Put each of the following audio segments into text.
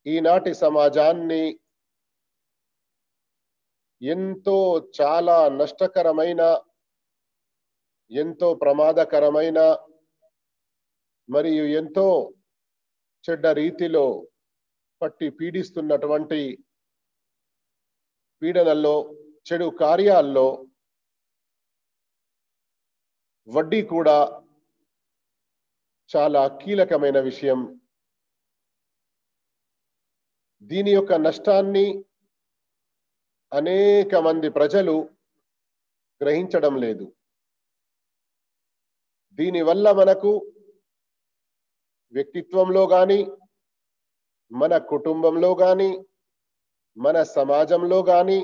ఈనాటి సమాజాన్ని ఎంతో చాలా నష్టకరమైన, ఎంతో ప్రమాదకరమైన మరియు ఎంతో చెడ్డ రీతిలో పట్టి పీడిస్తున్నటువంటి పీడనల్లో, చెడు కార్యాల్లో వడ్డీ కూడా చాలా కీలకమైన విషయం. దీని యొక్క నష్టాన్ని అనేక మంది ప్రజలు గ్రహించడం లేదు. దీనివల్ల మనకు వ్యక్తిత్వంలో కానీ, మన కుటుంబంలో కానీ, మన సమాజంలో కానీ,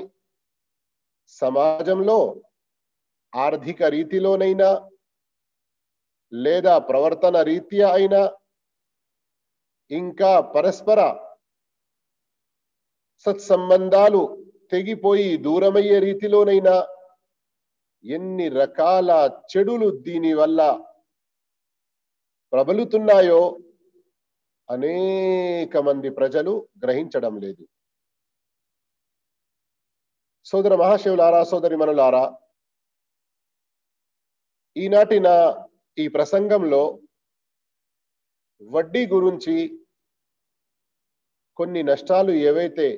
సమాజంలో ఆర్థిక రీతిలోనైనా లేదా ప్రవర్తన రీత్యా అయినా, ఇంకా పరస్పర సత్సంబంధాలు తెగిపోయి దూరమయ్యే రీతిలోనైనా ఎన్ని రకాల చెడులు దీని వల్ల ప్రబలుతున్నాయో అనేక మంది ప్రజలు గ్రహించడం లేదు. సోదర మహాశివులారా, సోదరి మనులారా, ఈనాటి నా ఈ ప్రసంగంలో వడ్డీ గురించి కొన్ని నష్టాలు ఏవైతే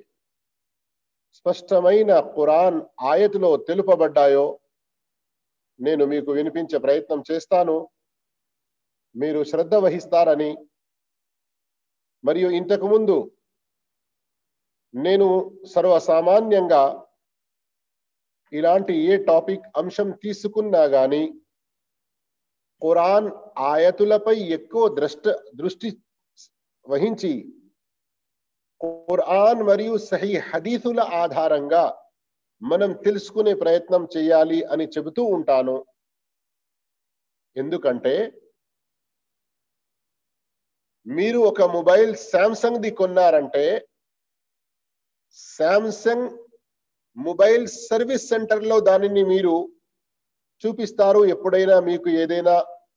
స్పష్టమైన ఖురాన్ ఆయతులో తెలుపబడ్డాయో నేను మీకు వినిపించే ప్రయత్నం చేస్తాను. మీరు శ్రద్ధ వహిస్తారని, మరియు ఇంతకుముందు నేను సర్వసామాన్యంగా ఇలాంటి ఏ టాపిక్ అంశం తీసుకున్నా గాని ఖురాన్ ఆయతులపై ఎక్కువ దృష్టి వహించి ఖురాన్ మరియు సహీ హదీసుల ఆధారంగా మనం తెలుసుకునే ప్రయత్నం చేయాలి అని చెబుతూ ఉంటాను. ఎందుకంటే మీరు ఒక మొబైల్ శాంసంగ్ ది కొన్నారంటే శాంసంగ్ మొబైల్ సర్వీస్ సెంటర్లో దానిని మీరు చూపిస్తారు ఎప్పుడైనా మీకు ఏదైనా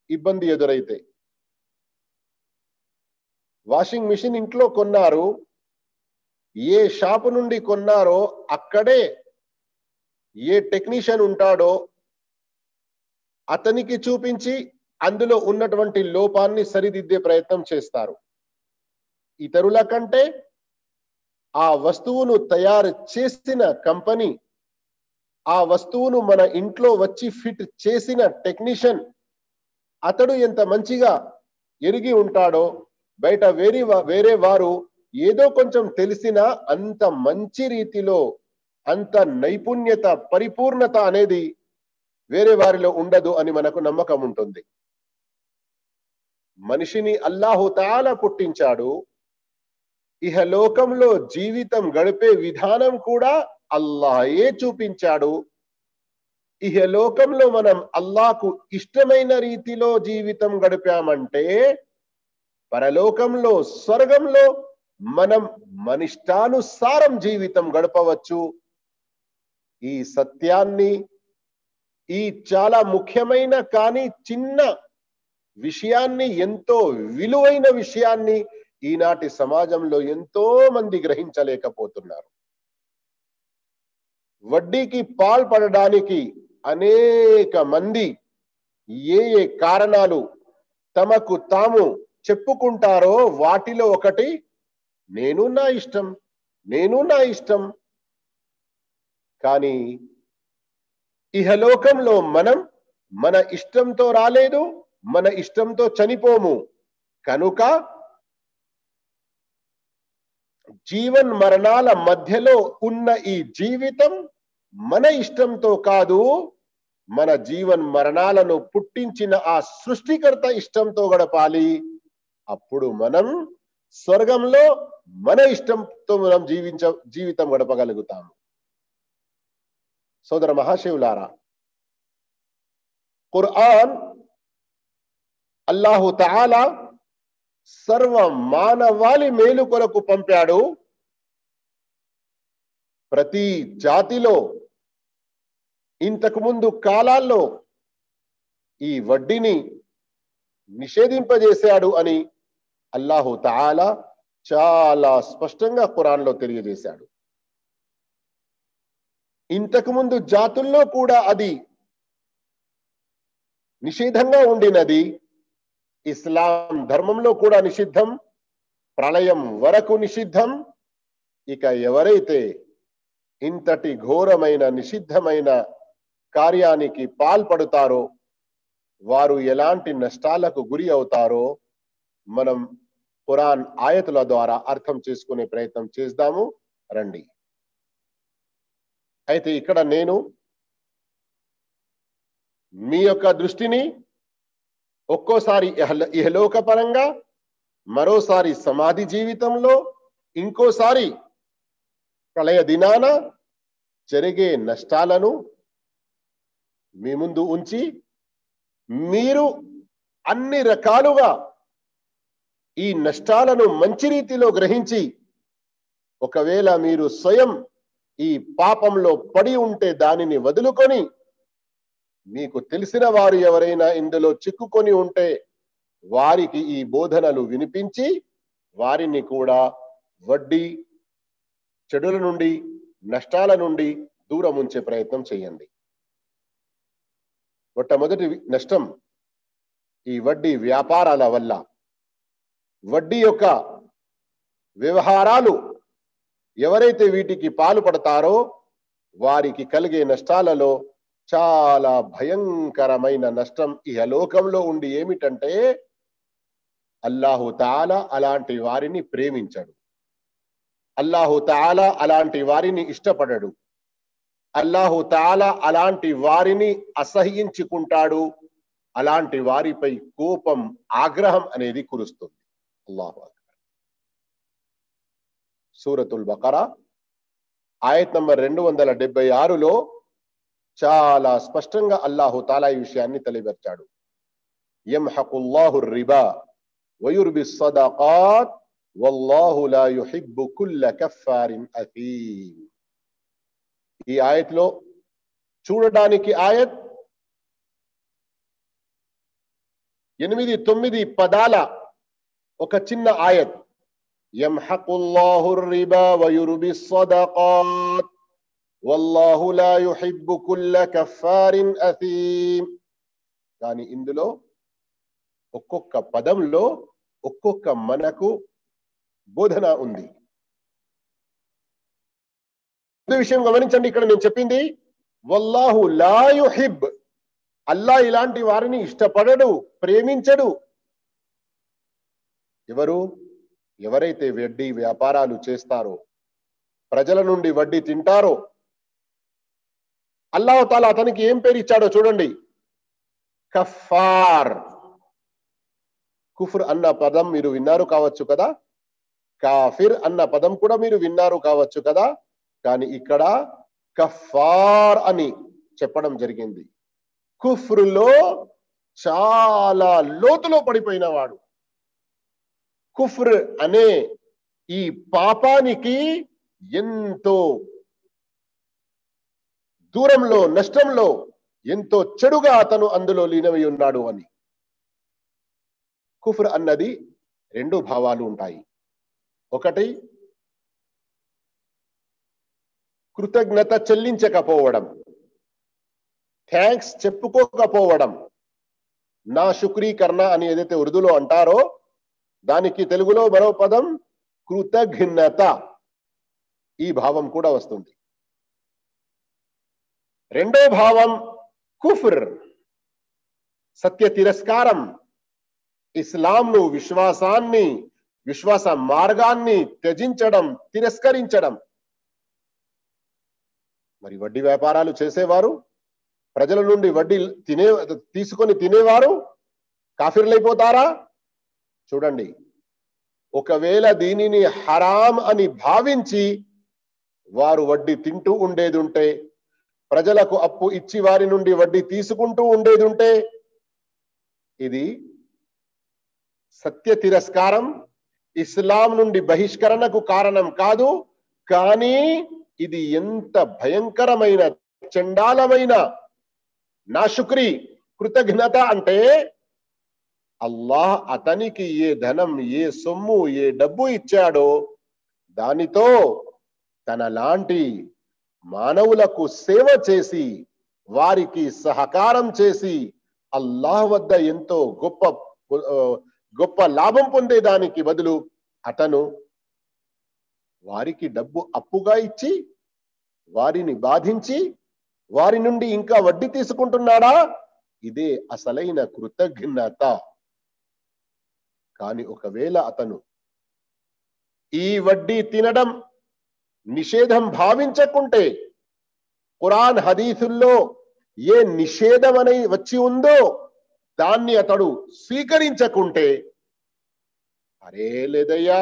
ఇబ్బంది ఎదురైతే. వాషింగ్ మిషన్ ఇంట్లో కొన్నారు, ఏ షాపు నుండి కొన్నారో అక్కడే ఏ టెక్నీషియన్ ఉంటాడో అతనికి చూపించి అందులో ఉన్నటువంటి లోపాన్ని సరిదిద్దే ప్రయత్నం చేస్తారు. ఇతరుల కంటే ఆ వస్తువును తయారు చేసిన కంపెనీ, ఆ వస్తువును మన ఇంట్లో వచ్చి ఫిట్ చేసిన టెక్నీషియన్ అతడు ఎంత మంచిగా ఎరిగి ఉంటాడో బయట వేరే వారు ఏదో కొంచెం తెలిసినా అంత మంచి రీతిలో, అంత నైపుణ్యత, పరిపూర్ణత అనేది వేరే వారిలో ఉండదు అని మనకు నమ్మకం ఉంటుంది. మనిషిని అల్లాహు తాలా పుట్టించాడు. ఇహలోకంలో జీవితం గడిపే విధానం కూడా అల్లాహే చూపించాడు. ఇహలోకంలో మనం అల్లాహకు ఇష్టమైన రీతిలో జీవితం గడిపామంటే పరలోకంలో, స్వర్గంలో మనం మనిష్టానుసారం జీవితం గడపవచ్చు. ఈ సత్యాన్ని, ఈ చాలా ముఖ్యమైన కానీ చిన్న విషయాన్ని, ఎంతో విలువైన విషయాన్ని ఈనాటి సమాజంలో ఎంతో మంది గ్రహించలేకపోతున్నారు. వడ్డీకి పాల్పడడానికి అనేక మంది ఏ ఏ కారణాలు తమకు తాము చెప్పుకుంటారో వాటిలో ఒకటి నేను నా ఇష్టం. కానీ ఇహలోకంలో మనం మన ఇష్టంతో రాలేదు, మన ఇష్టంతో చనిపోము. కనుక జీవన్ మరణాల మధ్యలో ఉన్న ఈ జీవితం మన ఇష్టంతో కాదు, మన జీవన్ మరణాలను పుట్టించిన ఆ సృష్టికర్త ఇష్టంతో గడపాలి. అప్పుడు మనం స్వర్గంలో మన ఇష్టంతో మనం జీవితం గడపగలుగుతాము. సోదర మహాశివులారా, ఖురాన్ అల్లాహు తఆలా సర్వ మానవాళి మేలు కొరకు పంపాడు. ప్రతి జాతిలో ఇంతకు ముందు కాలాల్లో ఈ వడ్డీని నిషేధింపజేశాడు అని అల్లాహు తఆలా చాలా స్పష్టంగా ఖురాన్లో తెలియజేశాడు. ఇంతకుముందు జాతుల్లో కూడా అది నిషేధంగా ఉండినది. ఇస్లాం ధర్మంలో కూడా నిషిద్ధం, ప్రళయం వరకు నిషిద్ధం. ఇక ఎవరైతే ఇంతటి ఘోరమైన నిషిద్ధమైన కార్యానికి పాల్పడతారో వారు ఎలాంటి నష్టాలకు గురి అవుతారో మనం ఖురాన్ ఆయతుల ద్వారా అర్థం చేసుకునే ప్రయత్నం చేద్దాము రండి. అయితే ఇక్కడ నేను మీ యొక్క దృష్టిని ఒక్కోసారి ఇహలోక పరంగా, మరోసారి సమాధి జీవితంలో, ఇంకోసారి ప్రళయ దినాన జరిగే నష్టాలను మీ ముందు ఉంచి మీరు అన్ని రకాలుగా ఈ నష్టాలను మంచి రీతిలో గ్రహించి, ఒకవేళ మీరు స్వయం ఈ పాపంలో పడి ఉంటే దానిని వదులుకొని, మీకు తెలిసిన వారు ఎవరైనా ఇందులో చిక్కుకొని ఉంటే వారికి ఈ బోధనలు వినిపించి వారిని కూడా వడ్డీ, చెడుల నుండి, నష్టాల నుండి దూరం ఉంచే ప్రయత్నం చేయండి. మొట్టమొదటి నష్టం ఈ వడ్డీ వ్యాపారాల వల్ల, వడ్డీ యొక్క వ్యవహారాలు ఎవరైతే వీటికి పాల్పడతారో వారికి కలిగే నష్టాలలో చాలా భయంకరమైన నష్టం ఇహలోకంలో ఉండి ఏమిటంటే అల్లాహు తాలా అలాంటి వారిని ప్రేమించడు, అల్లాహు తాలా అలాంటి వారిని ఇష్టపడడు, అల్లాహు తాలా అలాంటి వారిని అసహ్యించుకుంటాడు, అలాంటి వారిపై కోపం, ఆగ్రహం అనేది కురుస్తుంది. అల్లాహు అక్బర్. సూరతుల్ బకరా ఆయత్ నంబర్ 276లో చాలా స్పష్టంగా అల్లాహు తాలా ఈ విషయాన్ని తెలియపరిచాడు. యమ్హకుల్లాహు రిబా వయుర్బి సదకాత్ వల్లాహు లా యుహిబ్బు కుల్ల కఫారిన్ అథీమ్. ఈ ఆయత్లో చూడడానికి ఆయత్ 8-9 పదాల ఒక చిన్న ఆయత్. యమ్హకుల్లాహు రిబా వయుర్బి సదకాత్ వల్లాహు లా యుహిబ్బు కుల్ల కఫారిన్ అథీమ్. కానీ ఇందులో ఒక్కొక్క పదంలో ఒక్కొక్క మనకు బోధన ఉంది. విషయం గమనించండి, ఇక్కడ నేను చెప్పింది వల్లాహు లా యుహిబ్, అల్లా ఇలాంటి వారిని ఇష్టపడడు, ప్రేమించడు. ఎవరైతే వడ్డీ వ్యాపారాలు చేస్తారో, ప్రజల నుండి వడ్డీ తింటారో, అల్లాహు తాలా అతనికి ఏం పేరు ఇచ్చాడో చూడండి, కఫార్. కుఫ్ర్ అన్న పదం మీరు విన్నారు కావచ్చు కదా, కాఫిర్ అన్న పదం కూడా మీరు విన్నారు కావచ్చు కదా, కానీ ఇక్కడ కఫార్ అని చెప్పడం జరిగింది. కుఫ్రులో చాలా లోతులో పడిపోయిన వాడు. కుఫ్ర్ అనే ఈ పాపానికి ఎంతో దూరంలో, నష్టంలో, ఎంతో చెడుగా అతను అందులో లీనమై ఉన్నాడు అని. కుఫ్ర్ అన్నది 2 భావాలు ఉంటాయి. ఒకటి కృతజ్ఞత చెల్లించకపోవడం, థ్యాంక్స్ చెప్పుకోకపోవడం, నా శుక్రీకరణ అని ఏదైతే ఉర్దూలో అంటారో దానికి తెలుగులో మరో పదం కృతజ్ఞత, ఈ భావం కూడా వస్తుంది. రెండో భావం కుఫ్ర్, సత్య తిరస్కారం, ఇస్లాంను, విశ్వాసాన్ని, విశ్వాస మార్గాన్ని త్యజించడం, తిరస్కరించడం. మరి వడ్డీ వ్యాపారాలు చేసేవారు, ప్రజల నుండి వడ్డీ తీసుకొని తినేవారు కాఫిర్లైపోతారా? చూడండి, ఒకవేళ దీనిని హరాం అని భావించి వారు వడ్డీ తింటూ ఉండేది ఉంటే, ప్రజలకు అప్పు ఇచ్చి వారి నుండి వడ్డీ తీసుకుంటూ ఉండేది ఉంటే, ఇది సత్య తిరస్కారం, ఇస్లాం నుండి బహిష్కరణకు కారణం కాదు. కానీ ఇది ఎంత భయంకరమైన, చండాలమైన నాశుక్రి, కృతజ్ఞత అంటే అల్లాహ్ అతనికి ఏ ధనం, ఏ సొమ్ము, ఏ డబ్బు ఇచ్చాడో దానితో తన లాంటి మానవులకు సేవ చేసి వారికి సహకారం చేసి అల్లాహ్ వద్ద ఎంతో గొప్ప లాభం పొందేదానికి బదులు అతను వారికి డబ్బు అప్పుగా ఇచ్చి వారిని బాధించి వారి నుండి ఇంకా వడ్డీ తీసుకుంటున్నాడా? ఇదే అసలైన కృతజ్ఞత. కానీ ఒకవేళ అతను ఈ వడ్డీ తినడం నిషేధం భావించకుంటే, ఖురాన్ హదీసుల్లో ఏ నిషేధం అని వచ్చి ఉందో దాన్ని అతడు స్వీకరించకుంటే, అరే లేదయ్యా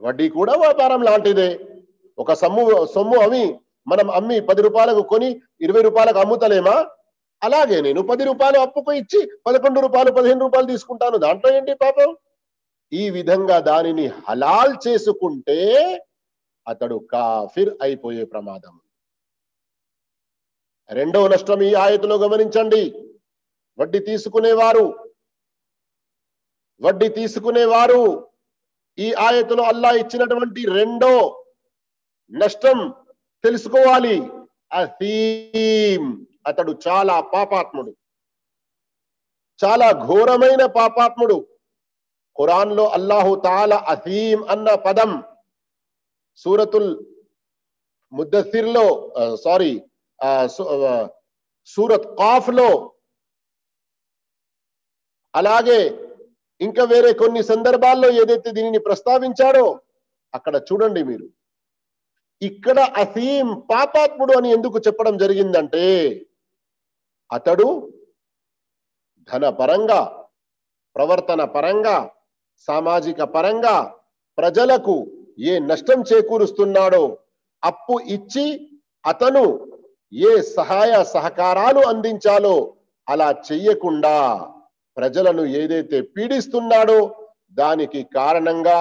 వడ్డీ కూడా వ్యాపారం లాంటిదే, ఒక సొమ్ము మనం అమ్మి 10 రూపాయలకు కొని 20 రూపాయలకు అమ్ముతలేమా? అలాగే నేను 10 రూపాయలు అప్పుకు ఇచ్చి 11 రూపాయలు 15 రూపాయలు తీసుకుంటాను, దాంట్లో ఏంటి పాపం? ఈ విధంగా దానిని హలాల్ చేసుకుంటే అతడు కాఫిర్ అయిపోయే ప్రమాదం. రెండవ నష్టం ఈ ఆయతులో గమనించండి. వడ్డీ తీసుకునేవారు ఈ ఆయతులో అల్లాహ్ ఇచ్చినటువంటి రెండో నష్టం తెలుసుకోవాలి. అసీం, అతడు చాలా పాపాత్ముడు, చాలా ఘోరమైన పాపాత్ముడు. ఖురాన్ లో అల్లాహు తాలా అసీం అన్న పదం సూరతుల్ ముద్దస్సిర్ లో సూరత్ ఖాఫ్ లో, అలాగే ఇంకా వేరే కొన్ని సందర్భాల్లో ఏదైతే దీనిని ప్రస్తావించాడో అక్కడ చూడండి మీరు. ఇక్కడ అసీం పాపాత్ముడు అని ఎందుకు చెప్పడం జరిగిందంటే, అతడు ధన పరంగా, ప్రవర్తన పరంగా, సామాజిక పరంగా ప్రజలకు ఏ నష్టం చేకూరుస్తున్నాడో, అప్పు ఇచ్చి అతను ఏ సహాయ సహకారాలు అందించాలో అలా చెయ్యకుండా ప్రజలను ఏదైతే పీడిస్తున్నాడో దానికి కారణంగా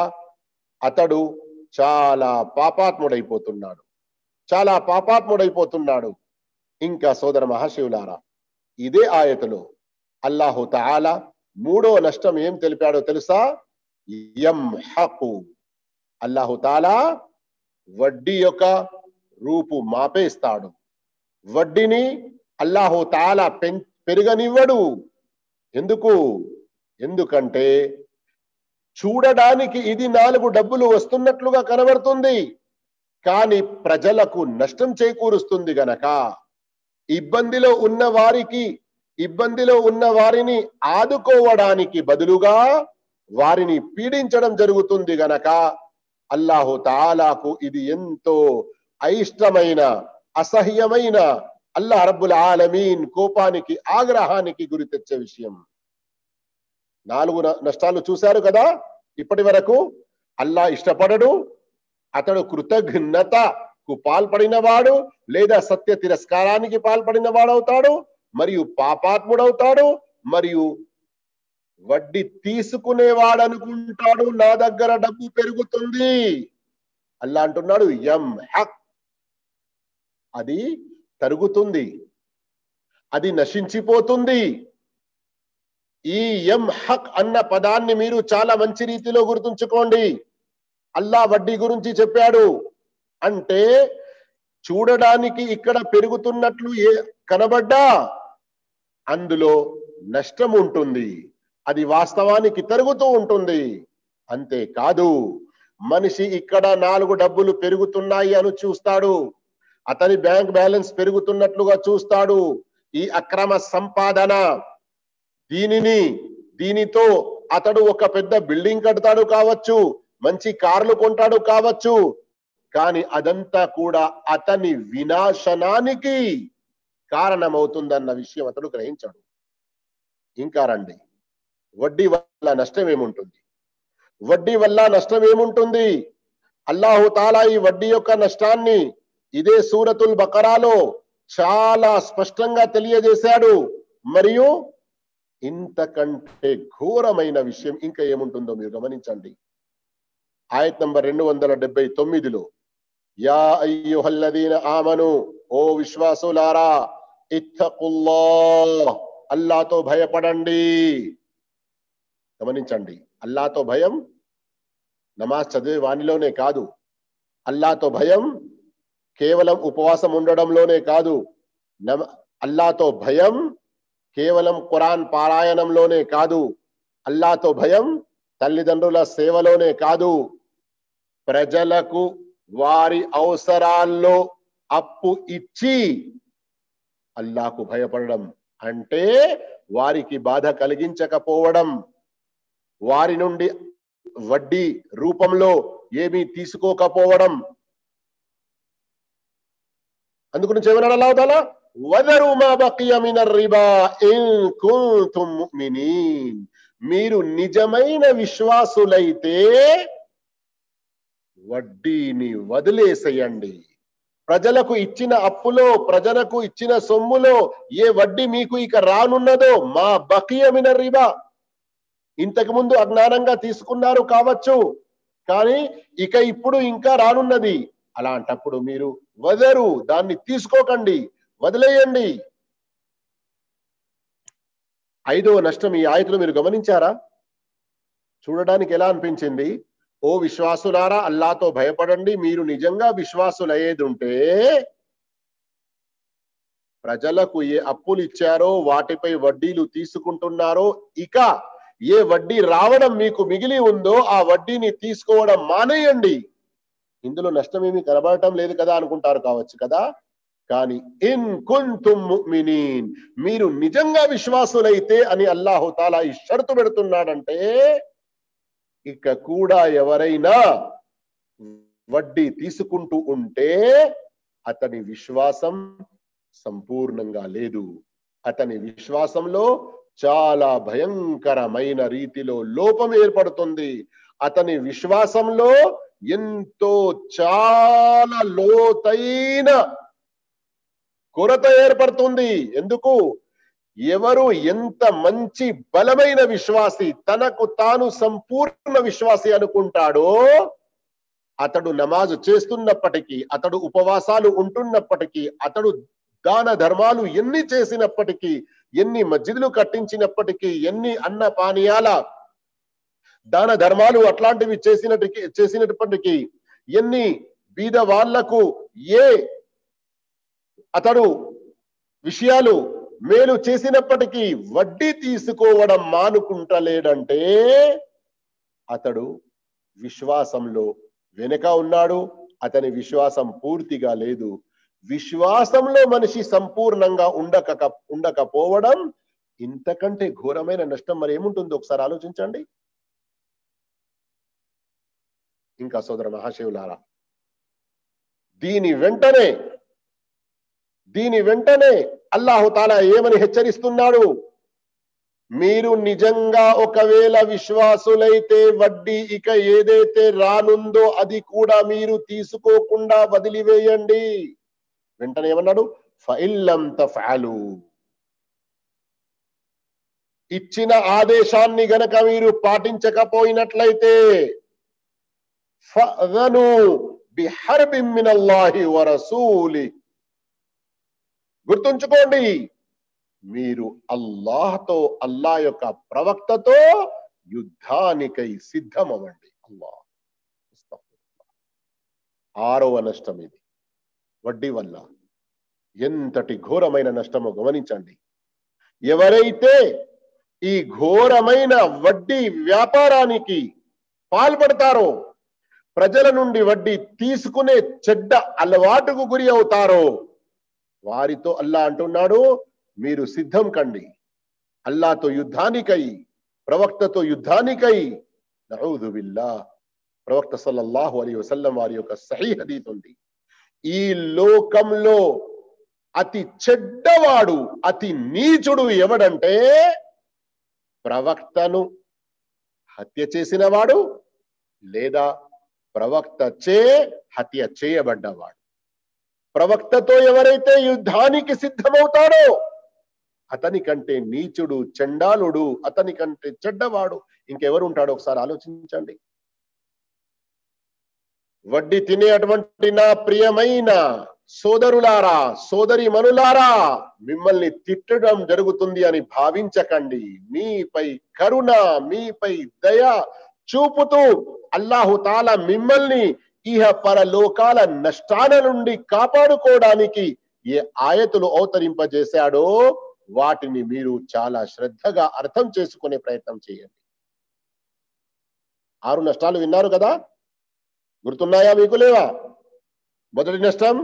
అతడు చాలా పాపాత్ముడైపోతున్నాడు. ఇంకా సోదర మహాశివులారా, ఇదే ఆయతలో అల్లాహు తఆలా మూడో నష్టం ఏం తెలిపాడో తెలుసా? యమ్హకు, అల్లాహు తఆలా వడ్డీ యొక్క రూపు మాపేస్తాడు. వడ్డీని అల్లాహు తఆలా పెరగనివ్వడు. ఎందుకంటే చూడడానికి ఇది 4 డబ్బులు వస్తున్నట్లుగా కనబడుతుంది, కానీ ప్రజలకు నష్టం చేకూరుస్తుంది గనక, ఇబ్బందిలో ఉన్న వారిని ఆదుకోవడానికి బదులుగా వారిని పీడించడం జరుగుతుంది గనక అల్లాహు తాలాకు ఇది ఎంతో అయిష్టమైన, అసహ్యమైన, అల్లాహ్ రబ్బుల్ ఆలమీన్ కోపానికి, ఆగ్రహానికి గురి తెచ్చే విషయం. 4 నష్టాలు చూశారు కదా ఇప్పటి వరకు. అల్లాహ్ ఇష్టపడడు, అతడు కృతజ్ఞతకు పాల్పడినవాడు లేదా సత్య తిరస్కారానికి పాల్పడిన వాడవుతాడు, మరియు పాపాత్ముడవుతాడు, మరియు వడ్డీ తీసుకునేవాడనుకుంటాడు నా దగ్గర డబ్బు పెరుగుతుంది. అల్లాహ్ అంటున్నాడు యమ్హక్, అది తరుగుతుంది, అది నశించిపోతుంది. ఈ యమ్హక్ అన్న పదాన్ని మీరు చాలా మంచి రీతిలో గుర్తుంచుకోండి. అల్లాహ్ వడ్డీ గురించి చెప్పాడు అంటే, చూడడానికి ఇక్కడ పెరుగుతున్నట్లు కనబడ్డా అందులో నష్టం ఉంటుంది, అది వాస్తవానికి తరుగుతూ ఉంటుంది. అంతేకాదు, మనిషి ఇక్కడ 4 డబ్బులు పెరుగుతున్నాయి అని చూస్తాడు, అతని బ్యాంక్ బ్యాలెన్స్ పెరుగుతున్నట్లుగా చూస్తాడు. ఈ అక్రమ సంపాదన, దీనితో అతడు ఒక పెద్ద బిల్డింగ్ కడతాడు కావచ్చు, మంచి కార్లు కొంటాడు కావచ్చు, కానీ అదంతా కూడా అతని వినాశనానికి కారణమవుతుందన్న విషయం అతడు గ్రహించాడు. ఇంకా రండి, వడ్డీ వల్ల నష్టం ఏముంటుంది? అల్లాహు తాలా ఈ వడ్డీ యొక్క నష్టాన్ని ఇదే సూరతుల్ బకరాలో చాలా స్పష్టంగా తెలియజేశాడు. మరియు ఇంతకంటే ఘోరమైన విషయం ఇంకా ఏముంటుందో మీరు గమనించండి. ఆయత్ నంబర్ 279లో, యా అయ్యుహల్లదీన ఆమను, ఓ విశ్వాసులారా, ఇత్తఖుల్లాహ్, అల్లాహ్తో భయపడండి. గమనించండి, అల్లాతో భయం నమాజ్ చదివే వానిలోనే కాదు, అల్లాతో భయం కేవలం ఉపవాసం ఉండడంలోనే కాదు, అల్లాతో భయం కేవలం ఖురాన్ పారాయణంలోనే కాదు, అల్లాతో భయం తల్లిదండ్రుల సేవలోనే కాదు, ప్రజలకు వారి అవసరాల్లో అప్పు ఇచ్చి అల్లాకు భయపడడం అంటే వారికి బాధ కలిగించకపోవడం, వారి నుండి వడ్డీ రూపంలో ఏమీ తీసుకోకపోవడం. అందుగురించి ఏమన్నాడు అల్లాహ్ తఆలా, వదరు మా బకియ మినర్ రిబా ఇన్ కుంతుం ముమినీన్, మీరు నిజమైన విశ్వాసులైతే వడ్డీని వదిలేసేయండి. ప్రజలకు ఇచ్చిన అప్పులో, ప్రజలకు ఇచ్చిన సొమ్ములో ఏ వడ్డీ మీకు ఇక రానున్నదో, మా బకియ మినర్ రిబా, ఇంతకు ముందు అజ్ఞానంగా తీసుకున్నారు కావచ్చు, కానీ ఇక ఇప్పుడు ఇంకా రానున్నది, అలాంటప్పుడు మీరు వదరు, దాన్ని తీసుకోకండి, వదిలేయండి. ఐదవ నష్టం ఈ ఆయతలో మీరు గమనించారా? చూడడానికి ఎలా అనిపించింది? ఓ విశ్వాసులారా, అల్లాతో భయపడండి, మీరు నిజంగా విశ్వాసులయ్యేది ఉంటే ప్రజలకు ఏ అప్పులు ఇచ్చారో వాటిపై వడ్డీలు తీసుకుంటున్నారో, ఇక ఏ వడ్డీ రావడం మీకు మిగిలి ఉందో ఆ వడ్డీని తీసుకోవడం మానేయండి. ఇందులో నష్టమేమి కనబడటం లేదు కదా అనుకుంటారు కావచ్చు కదా, కానీ ఇన్ కుంతుం ముమినీన్, మీరు నిజంగా విశ్వాసులైతే అని అల్లాహు తాలా ఈ షరతు పెడుతున్నాడంటే, ఇక కూడా ఎవరైనా వడ్డీ తీసుకుంటూ ఉంటే అతని విశ్వాసం సంపూర్ణంగా లేదు, అతని విశ్వాసంలో చాలా భయంకరమైన రీతిలో లోపం ఏర్పడుతుంది, అతని విశ్వాసంలో ఎంతో చాలా లోతైన కొరత ఏర్పడుతుంది. ఎందుకు? ఎవరు ఎంత మంచి బలమైన విశ్వాసి, తనకు తాను సంపూర్ణ విశ్వాసి అనుకుంటాడో, అతడు నమాజు చేస్తున్నప్పటికీ, అతడు ఉపవాసాలు ఉంటున్నప్పటికీ, అతడు దాన ధర్మాలు ఎన్ని చేసినప్పటికీ, ఎన్ని మస్జిదులు కట్టించినప్పటికీ, ఎన్ని అన్న పానీయాల దాన ధర్మాలు అట్లాంటివి చేసినప్పటికీ, ఎన్ని బీద వాళ్లకు ఏ అతడు విషయాలు మేలు చేసినప్పటికీ వడ్డీ తీసుకోవడం మానుకుంటలేడంటే అతడు విశ్వాసంలో వెనుక ఉన్నాడు, అతని విశ్వాసం పూర్తిగా లేదు. విశ్వాసంలో మనిషి సంపూర్ణంగా ఉండకపోవడం ఇంతకంటే ఘోరమైన నష్టం మరి ఏముంటుందో ఒకసారి ఆలోచించండి. ఇంకా సోదర మహాశివులారా, దీని వెంటనే అల్లాహు తాలా ఏమని హెచ్చరిస్తున్నాడు? మీరు నిజంగా ఒకవేళ విశ్వాసులైతే వడ్డీ ఇక ఏదైతే రానుందో అది కూడా మీరు తీసుకోకుండా వదిలివేయండి. వెంటనే ఏమన్నాడు? ఫఇల్లం తఫఅలు, ఇచ్చిన ఆదేశాన్ని గనక మీరు పాటించకపోయినట్లయితే ఫఅదను బిహర్బిన్ మినల్లాహి వరసూలి, గుర్తుంచుకోండి, మీరు అల్లాహ్తో, అల్లాహ్ యొక్క ప్రవక్తతో యుద్ధానికై సిద్ధమవ్వండి. అల్లాహ్. ఆరవ నష్టం ఇది, వడ్డీ వల్ల ఎంతటి ఘోరమైన నష్టమో గమనించండి. ఎవరైతే ఈ ఘోరమైన వడ్డీ వ్యాపారానికి పాల్పడతారో, ప్రజల నుండి వడ్డీ తీసుకునే చెడ్డ అలవాటుకు గురి అవుతారో, వారితో అల్లా అంటున్నాడు, మీరు సిద్ధం కండి అల్లాతో యుద్ధానికై, ప్రవక్తతో యుద్ధానికై. నఊదు బిల్లాహ్. ప్రవక్త సల్లల్లాహు అలైహి వసల్లం వారి యొక్క సహీహ్ హదీస్ ఉంది, ఈ లోకంలో అతి చెడ్డవాడు, అతి నీచుడు ఎవడంటే ప్రవక్తను హత్య చేసినవాడు లేదా ప్రవక్త చే హత్య చేయబడ్డవాడు. ప్రవక్తతో ఎవరైతే యుద్ధానికి సిద్ధమవుతాడో అతని కంటే నీచుడు, చండాలుడు, అతని కంటే చెడ్డవాడు ఇంకెవరు ఉంటాడో ఒకసారి ఆలోచించండి. వడ్డీ తినే అటువంటి నా ప్రియమైన సోదరులారా సోదరి మనులారా మిమ్మల్ని తిట్టడం జరుగుతుంది అని భావించకండి. మీపై కరుణ మీపై దయ చూపుతూ అల్లాహు తాలా మిమ్మల్ని ఇహ పరలోకాల నష్టాల నుండి కాపాడుకోవడానికి ఏ ఆయతులు అవతరింపజేశాడో వాటిని మీరు చాలా శ్రద్ధగా అర్థం చేసుకునే ప్రయత్నం చేయండి. 6 నష్టాలు విన్నారు కదా, గుర్తున్నాయా మీకు లేవా? మొదటి నష్టం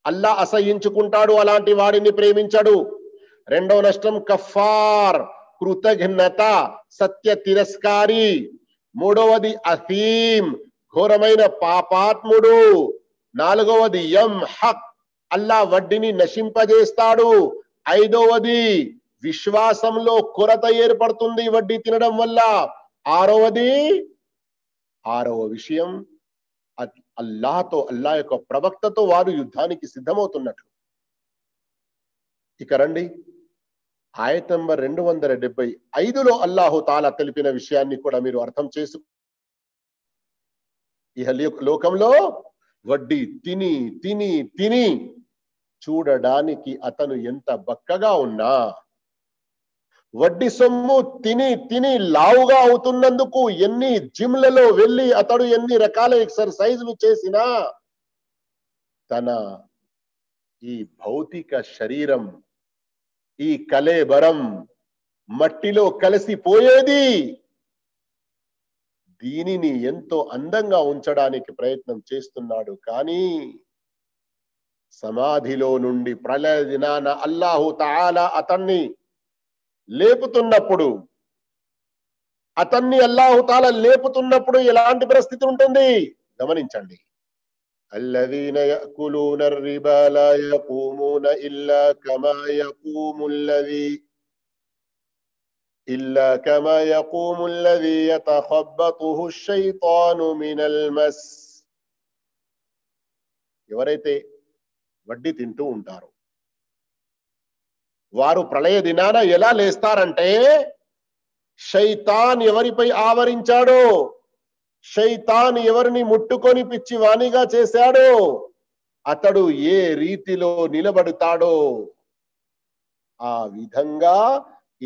అల్లా అసహించుకుంటాడు, అలాంటి వాడిని ప్రేమించడు. రెండవ నష్టం కఫార్, కృతజ్ఞత, సత్య తిరస్కారి. మూడవది అసీం, ఘోరమైన పాపాత్ముడు. నాలుగవది యంహక్, అల్లా వడ్డీని నశింపజేస్తాడు. ఐదవది విశ్వాసంలో కొరత ఏర్పడుతుంది వడ్డీ తినడం వల్ల. ఆరవ విషయం అల్లాహతో అల్లా యొక్క ప్రవక్తతో వారు యుద్ధానికి సిద్ధమవుతున్నట్లు. ఇక రండి, ఆయత్ నంబర్ 275లో అల్లాహు తాలా తెలిపిన విషయాన్ని కూడా మీరు అర్థం చేసుకో. ఇహ లోకంలో వడ్డీ తిని తిని తిని చూడడానికి అతను ఎంత బక్కగా ఉన్నా, వడ్డీ సొమ్ము తిని తిని లావుగా అవుతున్నందుకు ఎన్ని జిమ్లలో వెళ్ళి అతడు ఎన్ని రకాల ఎక్సర్సైజ్లు చేసినా తన ఈ భౌతిక శరీరం, ఈ కలేబరం మట్టిలో కలిసిపోయేది. దీనిని ఎంతో అందంగా ఉంచడానికి ప్రయత్నం చేస్తున్నాడు. కానీ సమాధిలో నుండి ప్రళయ దినాన అల్లాహు తాలా అతన్ని లేపుతున్నప్పుడు ఎలాంటి పరిస్థితి ఉంటుంది గమనించండి. الذين يأكلون الربا لا يقومون إلا كما يقوم الذي يتخبطه الشيطان من المس. ఎవరైతే వడ్డీ తింటూ ఉంటారో వారు ప్రళయ దినాన ఎలా లేస్తారంటే, శైతాన్ ఎవరిపై ఆవరించాడో, శైతాన్ ఎవరిని ముట్టుకొని పిచ్చివాణిగా చేశాడో అతడు ఏ రీతిలో నిలబడతాడో ఆ విధంగా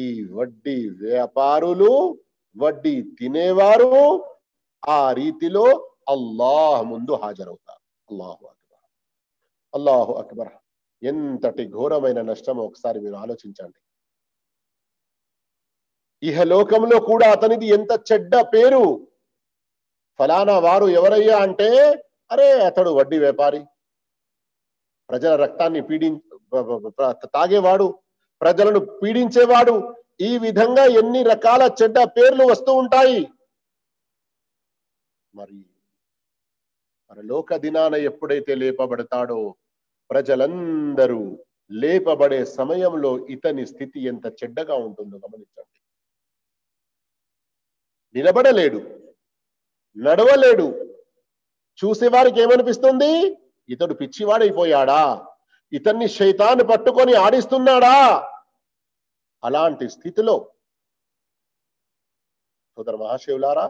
ఈ వడ్డీ వ్యాపారులు, వడ్డీ తినేవారు ఆ రీతిలో అల్లాహ్ ముందు హాజరవుతారు. అల్లాహు అక్బర్. ఎంతటి ఘోరమైన నష్టం ఒకసారి మీరు ఆలోచించండి. ఇహ లోకంలో కూడా అతనిది ఎంత చెడ్డ పేరు. ఫలానా వారు ఎవరయ్యా అంటే, అరే అతడు వడ్డీ వ్యాపారి, ప్రజల రక్తాన్ని తాగేవాడు, ప్రజలను పీడించేవాడు. ఈ విధంగా ఎన్ని రకాల చెడ్డ పేర్లు వస్తూ ఉంటాయి. మరి పరలోక దినాన ఎప్పుడైతే లేపబడతాడో ప్రజలందరూ లేపబడే సమయంలో ఇతని స్థితి ఎంత చెడ్డగా ఉంటుందో గమనించండి. నిలబడలేడు, నడవలేడు. చూసేవారికి ఏమనిపిస్తుంది? ఇతడు పిచ్చివాడైపోయాడా, ఇతన్ని శైతాన్ పట్టుకొని ఆడిస్తున్నాడా? అలాంటి స్థితిలో సోదర మహాశివులారా,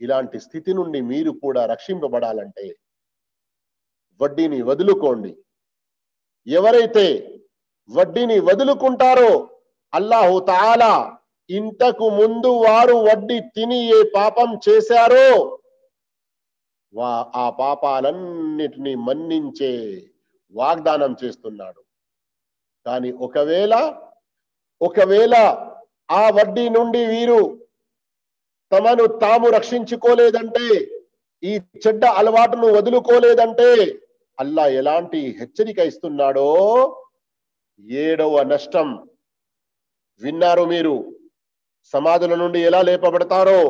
ఇలాంటి స్థితి నుండి మీరు కూడా రక్షింపబడాలంటే వడ్డీని వదులుకోండి. ఎవరైతే వడ్డీని వదులుకుంటారో అల్లాహు తాలా ఇంతకు ముందు వారు వడ్డీ తిని ఏ పాపం చేశారో ఆ పాపాలన్నిటినీ మన్నించే వాగ్దానం చేస్తున్నాడు. కానీ ఒకవేళ ఆ వడ్డీ నుండి వీరు తమను తాము రక్షించుకోలేదంటే, ఈ చెడ్డ అలవాటును వదులుకోలేదంటే అల్లా ఎలాంటి హెచ్చరిక ఇస్తున్నాడో 7వ నష్టం విన్నారు మీరు. సమాధుల నుండి ఎలా లేపబడతారో.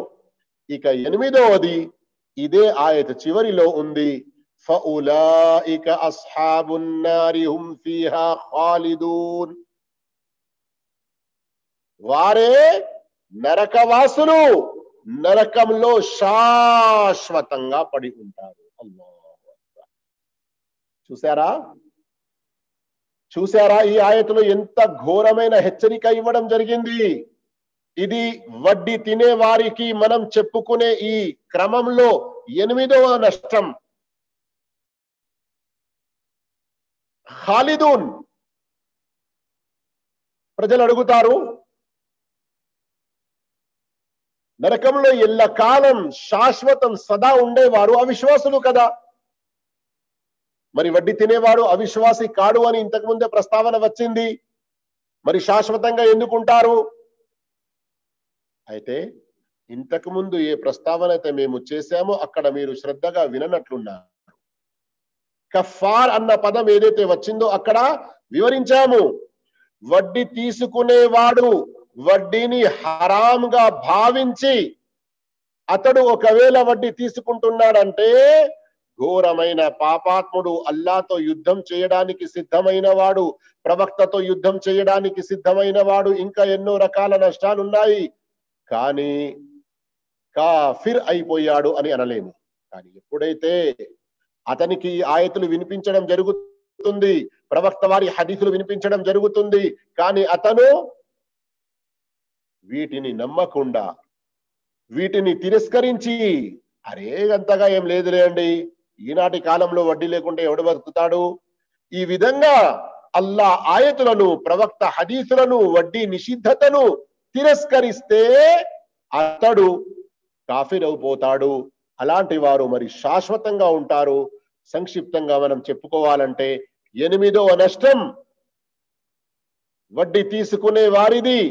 ఇక 8వది ఇదే ఆయత చివరిలో ఉంది. ఫౌలాయిక అస్హాబున్ నారి హుం ఫీహా ఖాలిదూన్. వారే నరకవాసులు, నరకంలో శాశ్వతంగా పడి ఉంటారు. చూసారా ఈ ఆయతలో ఎంత ఘోరమైన హెచ్చరిక ఇవ్వడం జరిగింది. ఇది వడ్డీ తినే వారికి మనం చెప్పుకునే ఈ క్రమంలో 8వ నష్టం. ఖాలిదూన్. ప్రజలు అడుగుతారు, నరకంలో ఎల్లకాలం శాశ్వతం సదా ఉండేవారు అవిశ్వాసులు కదా, మరి వడ్డీ తినేవాడు అవిశ్వాసి కాడు అని ఇంతకు ముందే ప్రస్తావన వచ్చింది, మరి శాశ్వతంగా ఎందుకుంటారు? అయితే ఇంతకు ముందు ఏ ప్రస్తావన అయితే మేము చేశామో అక్కడ మీరు శ్రద్ధగా విననట్లున్నారు. కఫార్ అన్న పదం ఏదైతే వచ్చిందో అక్కడ వివరించాము. వడ్డీ తీసుకునేవాడు వడ్డీని హరాంగా భావించి అతడు ఒకవేళ వడ్డీ తీసుకుంటున్నాడంటే ఘోరమైన పాపాత్ముడు, అల్లాతో యుద్ధం చేయడానికి సిద్ధమైన వాడు, ప్రవక్తతో యుద్ధం చేయడానికి సిద్ధమైన వాడు, ఇంకా ఎన్నో రకాల నష్టాలున్నాయి. కానీ కాఫిర్ అయిపోయాడు అని అనలేము. కానీ ఎప్పుడైతే అతనికి ఆయతులు వినిపించడం జరుగుతుంది, ప్రవక్త వారి హదీసులు వినిపించడం జరుగుతుంది, కానీ అతను వీటిని నమ్మకుండా వీటిని తిరస్కరించి అరే అంతగా ఏం లేదులే అండి, ఈనాటి కాలంలో వడ్డీ లేకుంటే ఎవడు బతుకుతాడు, ఈ విధంగా అల్లా ఆయతులను, ప్రవక్త హదీసులను, వడ్డీ నిషిద్ధతను తిరస్కరిస్తే అతడు కాఫిర్ అయిపోతాడు. అలాంటి వారు మరి శాశ్వతంగా ఉంటారు. సంక్షిప్తంగా మనం చెప్పుకోవాలంటే 8వ నష్టం వడ్డీ తీసుకునే వారిది.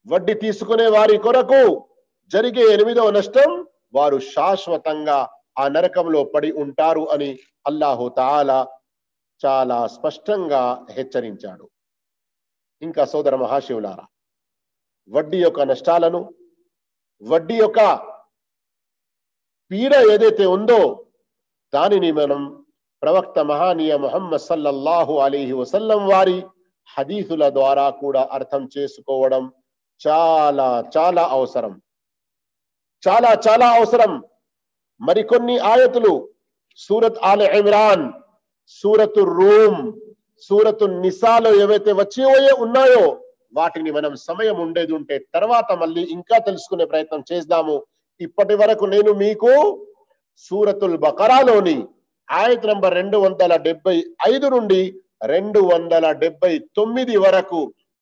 వడ్డీ తీసుకునే వారి కొరకు జరిగే 8వ నష్టం, వారు శాశ్వతంగా ఆ నరకంలో పడి ఉంటారు అని అల్లాహు తాలా చాలా స్పష్టంగా హెచ్చరించాడు. ఇంకా సోదర మహాశివులారా, వడ్డీ యొక్క నష్టాలను, వడ్డీ యొక్క పీడ ఏదైతే ఉందో దానిని మనం ప్రవక్త మహానీయ ముహమ్మద్ సల్లల్లాహు అలైహి వసల్లం వారి హదీసుల ద్వారా కూడా అర్థం చేసుకోవడం చాలా చాలా అవసరం, చాలా చాలా అవసరం. మరికొన్ని ఆయతులు సూరత్ ఆల్ ఇమ్రాన్, సూరతు రూమ్, సూరతు నిసాలో ఏవైతే వచ్చి ఉన్నాయో వాటిని మనం సమయం ఉండేది ఉంటే తర్వాత మళ్ళీ ఇంకా తెలుసుకునే ప్రయత్నం చేద్దాము. ఇప్పటి వరకు నేను మీకు సూరతుల్ బకరాలోని ఆయత్ నంబర్ 275 నుండి 279 వరకు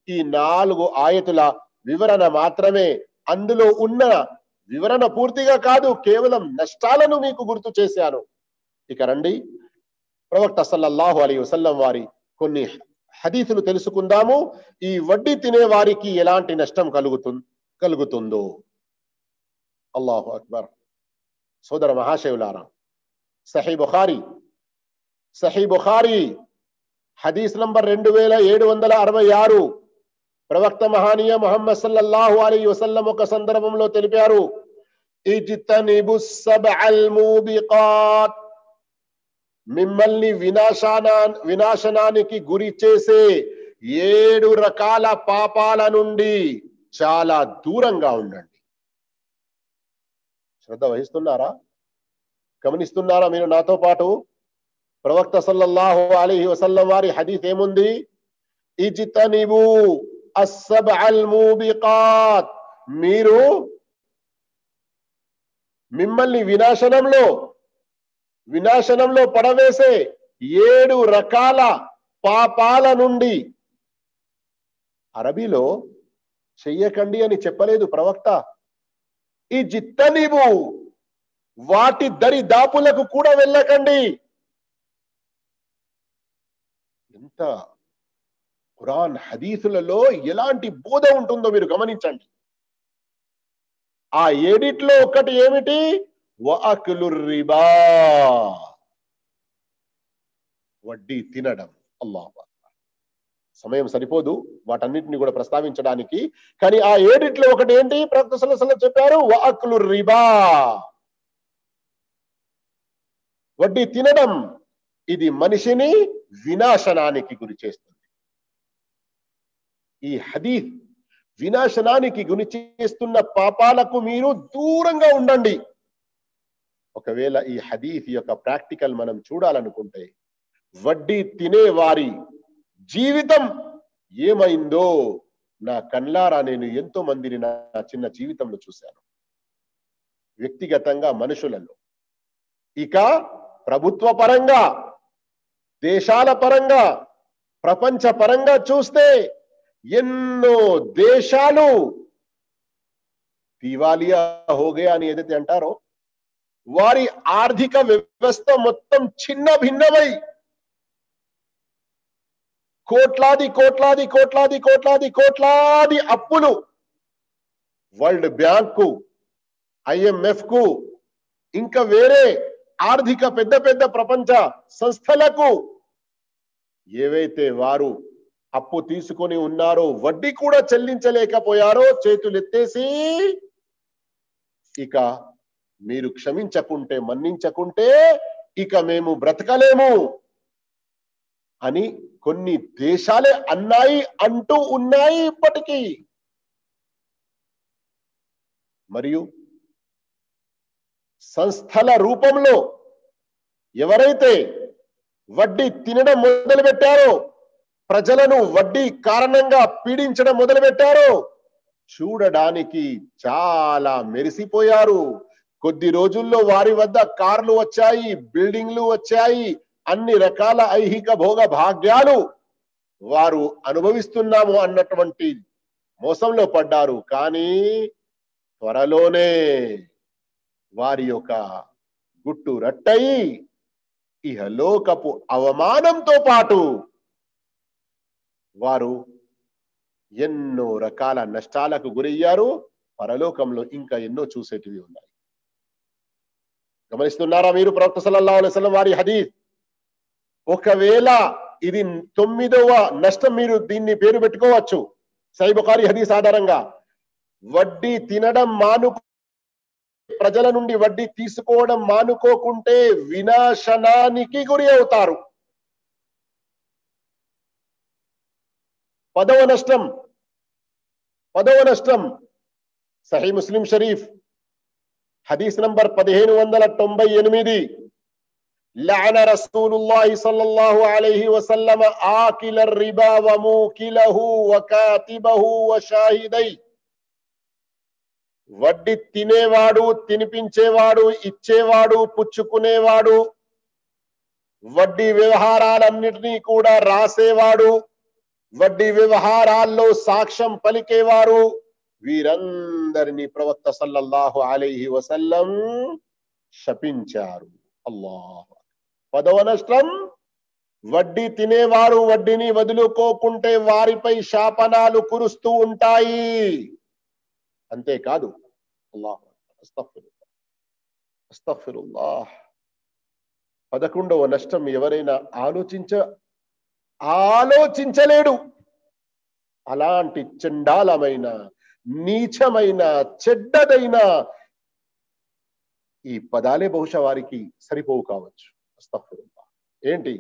ఈ 4 ఆయతుల వివరణ మాత్రమే, అందులో ఉన్న వివరణ పూర్తిగా కాదు, కేవలం నష్టాలను మీకు గుర్తు చేశాను. ఇక రండి ప్రవక్త సల్లల్లాహు అలైహి వసల్లం వారి కొన్ని హదీసులు తెలుసుకుందాము. ఈ వడ్డీ తినే వారికి ఎలాంటి నష్టం కలుగుతుందో. అల్లాహు అక్బర్. సోదర మహాశయులారా, సహీ బుఖారీ హదీస్ నంబర్ 2766 ప్రవక్త మహానీయ ముహమ్మద్ సల్లల్లాహు అలైహి వసల్లం ఒక సందర్భంలో తెలిపారు, ఇజ్తనిబుస్ సబ్అల్ మూబికాత్, మిమ్మల్ని వినాశనానికి గురి చేసే 7 రకాల పాపాల నుండి చాలా దూరంగా ఉండండి. శ్రద్ధ వహిస్తున్నారా? గమనిస్తున్నారా మీరు నాతో పాటు? ప్రవక్త సల్లల్లాహు అలైహి వసల్లం వారి హదీస్ ఏముంది? ఇజ్తనిబు అస్సబ్అల్ మూబికాత్, మీరు మిమ్మల్ని వినాశనంలో పడవేసే 7 రకాల పాపాల నుండి. అరబీలో చెయ్యకండి అని చెప్పలేదు ప్రవక్త, ఇజ్తనిబు, వాటి దరిదాపులకు కూడా వెళ్ళకండి. ఎంత ఖురాన్ హదీసులలో ఎలాంటి బోధ ఉంటుందో మీరు గమనించండి. ఆ 7 ఒకటి ఏమిటి? వఅక్లుర్ రిబా, వడ్డీ తినడం. అల్లాహు అక్బర్. సమయం సరిపోదు వాటన్నిటిని కూడా ప్రస్తావించడానికి, కానీ ఆ 7 ఒకటి ఏంటి? ప్రవక్త సల్లల్లాహు అలైహి వసల్లం చెప్పారు, వఅక్లుర్ రిబా, వడ్డీ తినడం. ఇది మనిషిని వినాశనానికి గురి చేస్తుంది. ఈ హదీస్ వినాశనానికి గురి చేస్తున్న పాపాలకు మీరు దూరంగా ఉండండి. ఒకవేళ ఈ హదీస్ యొక్క ప్రాక్టికల్ మనం చూడాలనుకుంటే, వడ్డీ తినే వారి జీవితం ఏమైందో నా కళ్ళారా నేను ఎంతో మందిని నా చిన్న జీవితంలో చూశాను. వ్యక్తిగతంగా మనుషులలో, ఇక ప్రభుత్వ పరంగా దేశాల పరంగా ప్రపంచ పరంగా చూస్తే ఎన్నో దేశాలు దివాలియా హోగే అని ఏదైతే అంటారో వారి ఆర్థిక వ్యవస్థ మొత్తం చిన్న భిన్నమై కోట్లాది కోట్లాది కోట్లాది కోట్లాది కోట్లాది అప్పులు వరల్డ్ బ్యాంక్ కు IMF కు ఇంకా వేరే ఆర్థిక పెద్ద పెద్ద ప్రపంచ సంస్థలకు ఏవైతే వారు అప్పు తీసుకొని ఉన్నారో వడ్డీ కూడా చెల్లించలేకపోయారో చేతులెత్తేసి ఇక మీరు క్షమించకుంటే మన్నించకుంటే ఇక మేము బ్రతకలేము అని కొన్ని దేశాలే అన్నాయి అంటూ ఉన్నాయి ఇప్పటికీ. మరియు సంస్థల రూపంలో ఎవరైతే వడ్డీ తినడం మొదలుపెట్టారో ప్రజలను వడ్డీ కారణంగా పీడించడం మొదలుపెట్టారో చూడడానికి చాలా మెరిసిపోయారు. కొద్ది రోజుల్లో వారి వద్ద కార్లు వచ్చాయి, బిల్డింగ్లు వచ్చాయి, అన్ని రకాల ఐహిక భోగ భాగ్యాలు వారు అనుభవిస్తున్నాము అన్నటువంటి మోసంలో పడ్డారు. కానీ త్వరలోనే వారి యొక్క గుట్టు రట్టయి ఇహలోకపు అవమానంతో పాటు వారు ఎన్నో రకాల నష్టాలకు గురయ్యారు. పరలోకంలో ఇంకా ఎన్నో చూసేటివి ఉన్నాయి. గమనిస్తున్నారా మీరు ప్రవక్త సల్లల్లాహు అలైహి వసల్లం వారి హదీస్? ఒకవేళ ఇది 9వ నష్టం, మీరు దీన్ని పేరు పెట్టుకోవచ్చు సహీహ్ బుఖారీ హదీస్ ఆధారంగా. వడ్డీ తినడం ప్రజల నుండి వడ్డీ తీసుకోవడం మానుకోకుంటే వినాశనానికి గురి అవుతారు. 10వ నష్టం సహీహ్ ముస్లిం షరీఫ్ హదీస్ నంబర్ 1598. లఅన రసూలుల్లాహి సల్లల్లాహు అలైహి వసల్లం ఆకిల రిబా వ మూకిలహు వ కాతిబహు వ షాహిదై. వడ్డీ తినేవాడు, తినిపించేవాడు, ఇచ్చేవాడు, పుచ్చుకునేవాడు, వడ్డీ వ్యవహారాలన్నిటినీ కూడా రాసేవాడు, వడ్డీ వ్యవహారాల్లో సాక్ష్యం పలికేవారు, వీరందరినీ ప్రవక్త సల్లల్లాహు అలైహి వసల్లం శపించారు. అల్లాహ్. 10వ నష్టం, వడ్డీ తినేవారు వడ్డీని వదులుకోకుంటే వారిపై శాపనాలు కురుస్తూ ఉంటాయి. అంతేకాదు, అల్లాహ్ అస్తగ్ఫిరుల్లాహ్. 11వ నష్టం, ఎవరైనా ఆలోచించలేడు అలాంటి చండాలమైన, నీచమైన, చెడ్డదైన ఈ పదాలే బహుశా వారికి సరిపోవు కావచ్చు. అస్తగ్ఫిరుల్లాహ్. ఏంటి?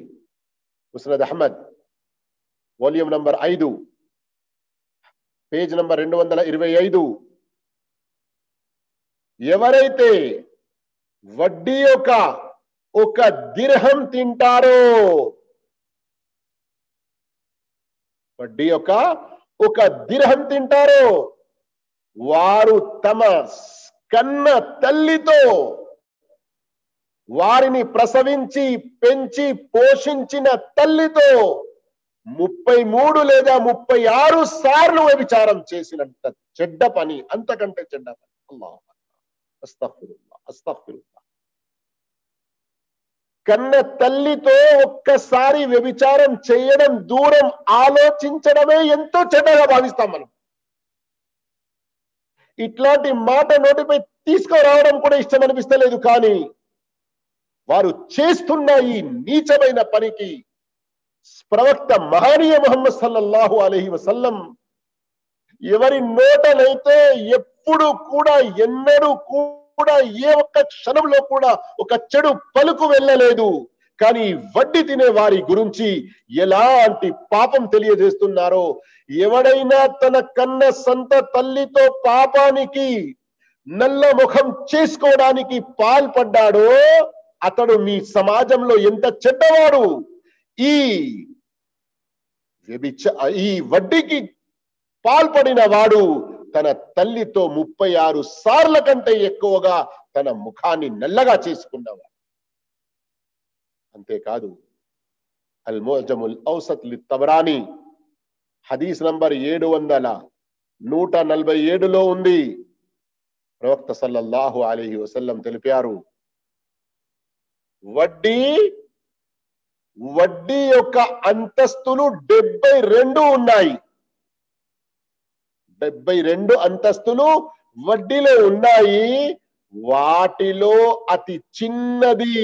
ముస్నద్ అహ్మద్ వాల్యూమ్ నంబర్ 5 పేజ్ నంబర్ 225. ఎవరైతే వడ్డీ ఒక దిర్హం తింటారో, వడ్డీ ఒక దిర్హం తింటారో, వారు తమ కన్న తల్లితో, వారిని ప్రసవించి పెంచి పోషించిన తల్లితో 33 లేదా 36 సార్లు వ్యభిచారం చేసినంత చెడ్డ పని, అంతకంటే చెడ్డ పని. అల్లాహ్ అస్తగ్ఫిరుల్లాహ్ అస్తగ్ఫిరుల్లాహ్. కన్న తల్లితో ఒక్కసారి వ్యభిచారం చేయడం దూరం, ఆలోచించడమే ఎంతో చెడ్డగా భావిస్తాం మనం. ఇట్లాంటి మాట నోటిపై తీసుకురావడం కూడా ఇష్టం అనిపిస్తలేదు. కానీ వారు చేస్తున్న ఈ నీచమైన పనికి ప్రవక్త మహనీయ ముహమ్మద్ సల్లల్లాహు అలైహి వసల్లం ఎవరి నోటనైతే ఎప్పుడు కూడా, ఎన్నడూ కూడా, ఏ ఒక్క క్షణంలో కూడా ఒక చెడు పలుకు వెళ్ళలేదు. కానీ వడ్డీ తినే వారి గురించి ఎలాంటి పాపం తెలియజేస్తున్నారో, ఎవడైనా తన కన్న సంత తల్లితో పాపానికి నల్ల ముఖం చేసుకోవడానికి పాల్పడ్డాడో అతడు మీ సమాజంలో ఎంత చెడ్డవాడు. ఈ వడ్డీకి పాల్పడిన వాడు తన తల్లితో 36 సార్ల కంటే ఎక్కువగా తన ముఖాన్ని నల్లగా చేసుకున్నవాడు. అంతేకాదు, అల్ ముఅజముల్ ఔసత్ లిత్తబరాని హదీస్ నంబర్ 747లో ఉంది. ప్రవక్త సల్లల్లాహు అలైహి వసల్లం తెలిపారు, వడ్డీ యొక్క అంతస్తులు 72 ఉన్నాయి. 72 అంతస్తులు వడ్డీలో ఉన్నాయి. వాటిలో అతి చిన్నది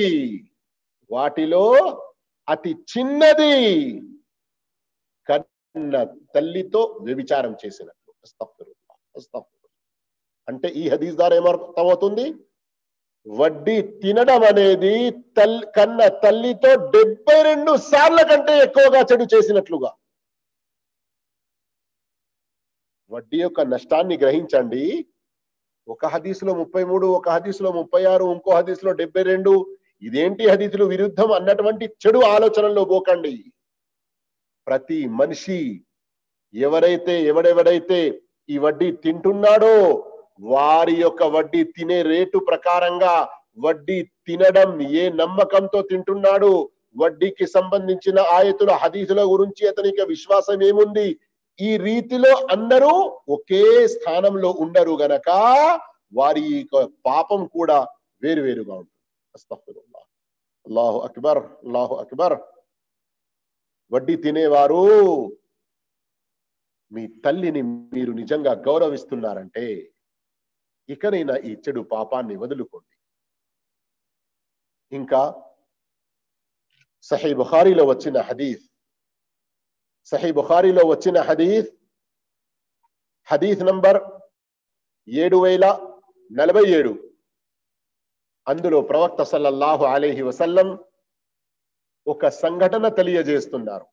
కన్న తల్లితో వ్యభిచారం చేసినట్లు. అంటే ఈ హదీస్ ద్వారా ఏమర్థమవుతుంది? వడ్డీ తినడం అనేది కన్న తల్లితో 72 సార్ల కంటే ఎక్కువగా చెడు చేసినట్లుగా. వడ్డీ యొక్క నష్టాన్ని గ్రహించండి. ఒక హదీసులో 33, ఒక హదీసులో 36, ఇంకో హదీసులో 72. ఇదేంటి హదీసులు విరుద్ధం అన్నటువంటి చెడు ఆలోచనల్లో పోకండి. ప్రతి మనిషి ఎవడెవడైతే ఈ వడ్డీ తింటున్నాడో వారి యొక్క వడ్డీ తినే రేటు ప్రకారంగా వడ్డీ తినడం ఏ నమ్మకంతో తింటున్నాడు, వడ్డీకి సంబంధించిన ఆయతుల హదీసుల గురించి అతనికి విశ్వాసం ఏముంది, ఈ రీతిలో అందరూ ఒకే స్థానంలో ఉండరు గనక వారి పాపం కూడా వేరువేరుగా ఉంటుంది. అస్తగ్ఫిరుల్లాహ్. అల్లాహు అక్బర్, అల్లాహు అక్బర్. వడ్డీ తినేవారు, మీ తల్లిని మీరు నిజంగా గౌరవిస్తున్నారంటే ఇకనైనా ఈ చెడు పాపాన్ని వదులుకోండి. ఇంకా సహీ బుఖారీలో వచ్చిన హదీస్ నంబర్ 7047. అందులో ప్రవక్త సల్లల్లాహు అలైహి వసల్లం ఒక సంఘటన తెలియజేస్తున్నారు.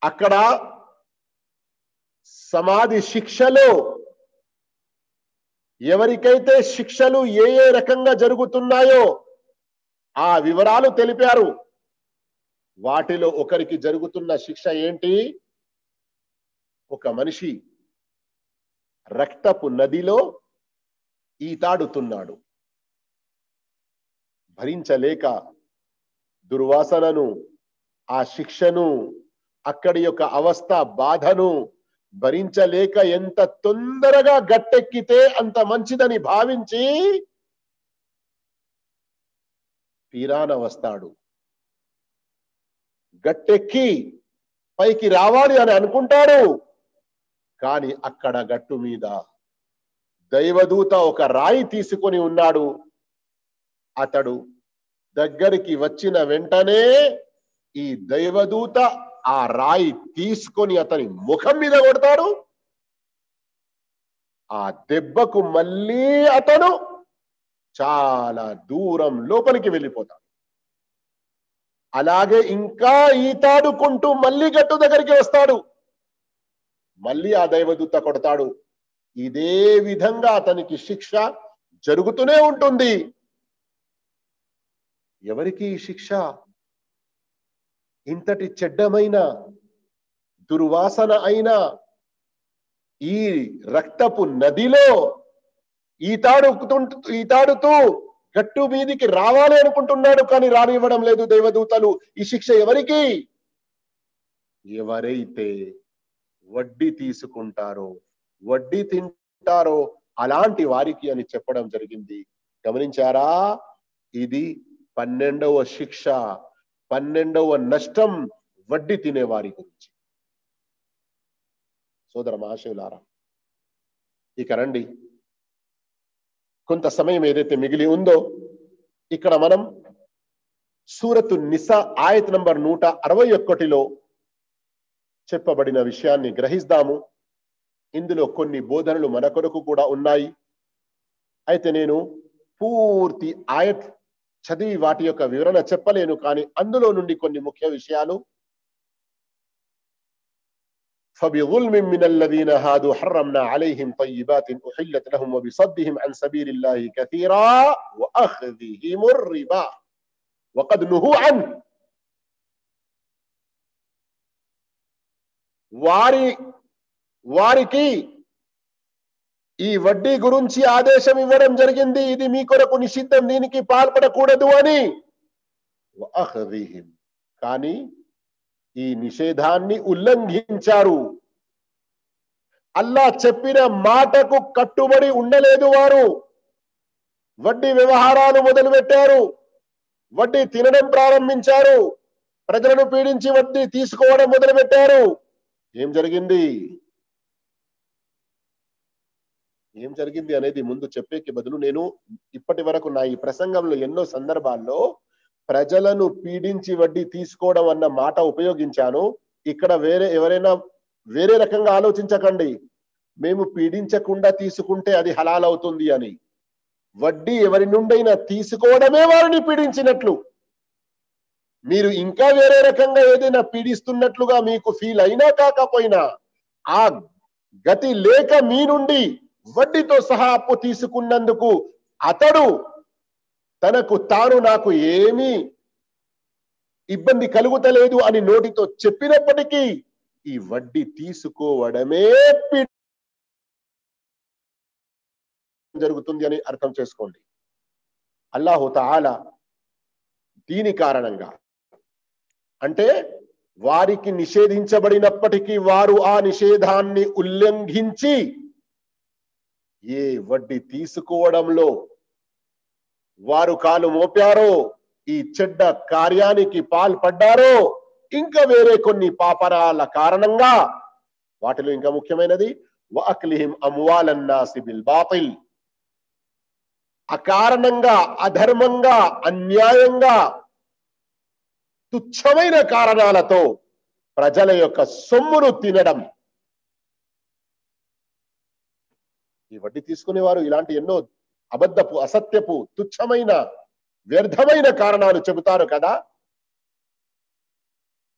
అక్కడ సమాధి శిక్షలో ఎవరికైతే శిక్షలు ఏ రకంగా జరుగుతున్నాయో ఆ వివరాలు తెలిపారు. వాటిలో ఒకరికి జరుగుతున్న శిక్ష ఏంటి? ఒక మనిషి రక్తపు నదిలో ఈతాడుతున్నాడు. భరించలేక దుర్వాసనను, ఆ శిక్షను, అక్కడి యొక్క అవస్థ బాధను భరించలేక ఎంత తొందరగా గట్టెక్కితే అంత మంచిదని భావించి తీరాన వస్తాడు. గట్టెక్కి పైకి రావాలి అని అనుకుంటాడు. కానీ అక్కడ గట్టు మీద దైవదూత ఒక రాయి తీసుకొని ఉన్నాడు. అతడు దగ్గరికి వచ్చిన వెంటనే ఈ దైవదూత ఆ రాయి తీసుకొని అతని ముఖం మీద కొడతాడు. ఆ దెబ్బకు మళ్ళీ అతను చాలా దూరం లోపలికి వెళ్ళిపోతాడు. అలాగే ఇంకా ఈతాడుకుంటూ మళ్ళీ గట్టు దగ్గరికి వస్తాడు. మళ్ళీ ఆ దైవదూత కొడతాడు. ఇదే విధంగా అతనికి శిక్ష జరుగుతూనే ఉంటుంది. ఎవరికి ఈ శిక్ష? ఇంతటి చెడ్డమైన దుర్వాసన అయిన ఈ రక్తపు నదిలో ఈతాడుతూ గట్టు మీదికి రావాలి అనుకుంటున్నాడు, కానీ రానివ్వడం లేదు దైవదూతలు. ఈ శిక్ష ఎవరికి? ఎవరైతే వడ్డీ తీసుకుంటారో, వడ్డీ తింటారో అలాంటి వారికి అని చెప్పడం జరిగింది. గమనించారా? ఇది 12వ శిక్ష, 12వ నష్టం వడ్డీ తినే వారి గురించి. సోదర మహాశయులారా, ఇక రండి, కొంత సమయం ఏదైతే మిగిలి ఉందో ఇక్కడ మనం సూరతు నిసా ఆయత్ నంబర్ 161లో చెప్పబడిన విషయాన్ని గ్రహిస్తాము. ఇందులో కొన్ని బోధనలు మన కొరకు కూడా ఉన్నాయి. అయితే నేను పూర్తి ఆయత్ చదివి వాటి యొక్క వివరణ చెప్పలేను, కానీ అందులో నుండి కొన్ని ముఖ్య విషయాలు. فبظلم من الذين هادوا حرمنا عليهم طيبات أحلت لهم وبصدهم عن سبيل الله كثيرا وأخذهم الربا وقد نهوا عنه. వారికి ఈ వడ్డీ గురించి ఆదేశం ఇవ్వడం జరిగింది. ఇది మీ కొరకు నిషిద్ధం, దీనికి పాల్పడకూడదు అని. కానీ ఈ నిషేధాన్ని ఉల్లంఘించారు. అల్లా చెప్పిన మాటకు కట్టుబడి ఉండలేదు వారు. వడ్డీ వ్యవహారాలు మొదలుపెట్టారు, వడ్డీ తినడం ప్రారంభించారు, ప్రజలను పీడించి వడ్డీ తీసుకోవడం మొదలుపెట్టారు. ఏం జరిగింది అనేది ముందు చెప్పేకి బదులు నేను ఇప్పటి వరకు నా ఈ ప్రసంగంలో ఎన్నో సందర్భాల్లో ప్రజలను పీడించి వడ్డీ తీసుకోవడం అన్న మాట ఉపయోగించాను. ఇక్కడ ఎవరైనా వేరే రకంగా ఆలోచించకండి. మేము పీడించకుండా తీసుకుంటే అది హలాల్ అవుతుంది అని. వడ్డీ ఎవరి నుండైనా తీసుకోవడమే వారిని పీడించినట్లు. మీరు ఇంకా వేరే రకంగా ఏదైనా పీడిస్తున్నట్లుగా మీకు ఫీల్ అయినా కాకపోయినా, ఆ గతి లేక మీ నుండి వడ్డీతో సహా అప్పు తీసుకున్నందుకు అతడు తనకు తాను నాకు ఏమీ ఇబ్బంది కలుగుతలేదు అని నోటితో చెప్పినప్పటికీ ఈ వడ్డీ తీసుకోవడమే జరుగుతుంది అని అర్థం చేసుకోండి. అల్లాహు తఆలా దీని కారణంగా, అంటే వారికి నిషేధించబడినప్పటికీ వారు ఆ నిషేధాన్ని ఉల్లంఘించి ఏ వడ్డీ తీసుకోవడంలో వారు కాలు మోపారో, ఈ చెడ్డ కార్యానికి పాల్పడ్డారో, ఇంకా వేరే కొన్ని పాపరాల కారణంగా, వాటిలో ఇంకా ముఖ్యమైనది వఅక్లిహిం అమ్వాలన్నాసి బిల్ బాతిల్, అకారణంగా, అధర్మంగా, అన్యాయంగా, తుచ్చమైన కారణాలతో ప్రజల యొక్క సొమ్మును తినడం. ఈ వడ్డీ తీసుకునేవారు ఇలాంటి ఎన్నో అబద్ధపు, అసత్యపు, తుచ్చమైన, వ్యర్థమైన కారణాలు చెబుతారు కదా.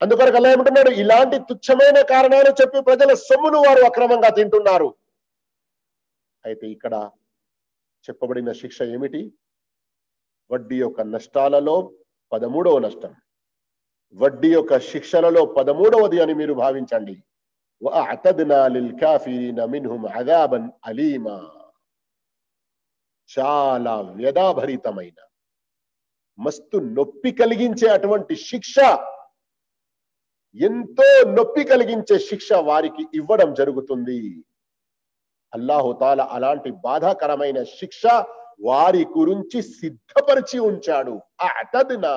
అందుకొరకు అల్లాహ్ ఏమంటున్నాడు, ఇలాంటి తుచ్చమైన కారణాలు చెప్పి ప్రజల సొమ్మును వారు అక్రమంగా తింటున్నారు. అయితే ఇక్కడ చెప్పబడిన శిక్ష ఏమిటి? వడ్డీ యొక్క నష్టాలలో 13వ నష్టం, వడ్డీ యొక్క శిక్షలలో 13వది అని మీరు భావించండి. వఅతద్నా లిల్ కాఫిరీన మిన్హుం అదాబన్ అలీమా, చాలా వ్యధాభరితమైన, మస్తు నొప్పి కలిగించే అటువంటి శిక్ష, ఎంతో నొప్పి కలిగించే శిక్ష వారికి ఇవ్వడం జరుగుతుంది. అల్లాహు తాలా అలాంటి బాధాకరమైన శిక్ష వారి గురించి సిద్ధపరిచి ఉంచాడు. అతద్నా,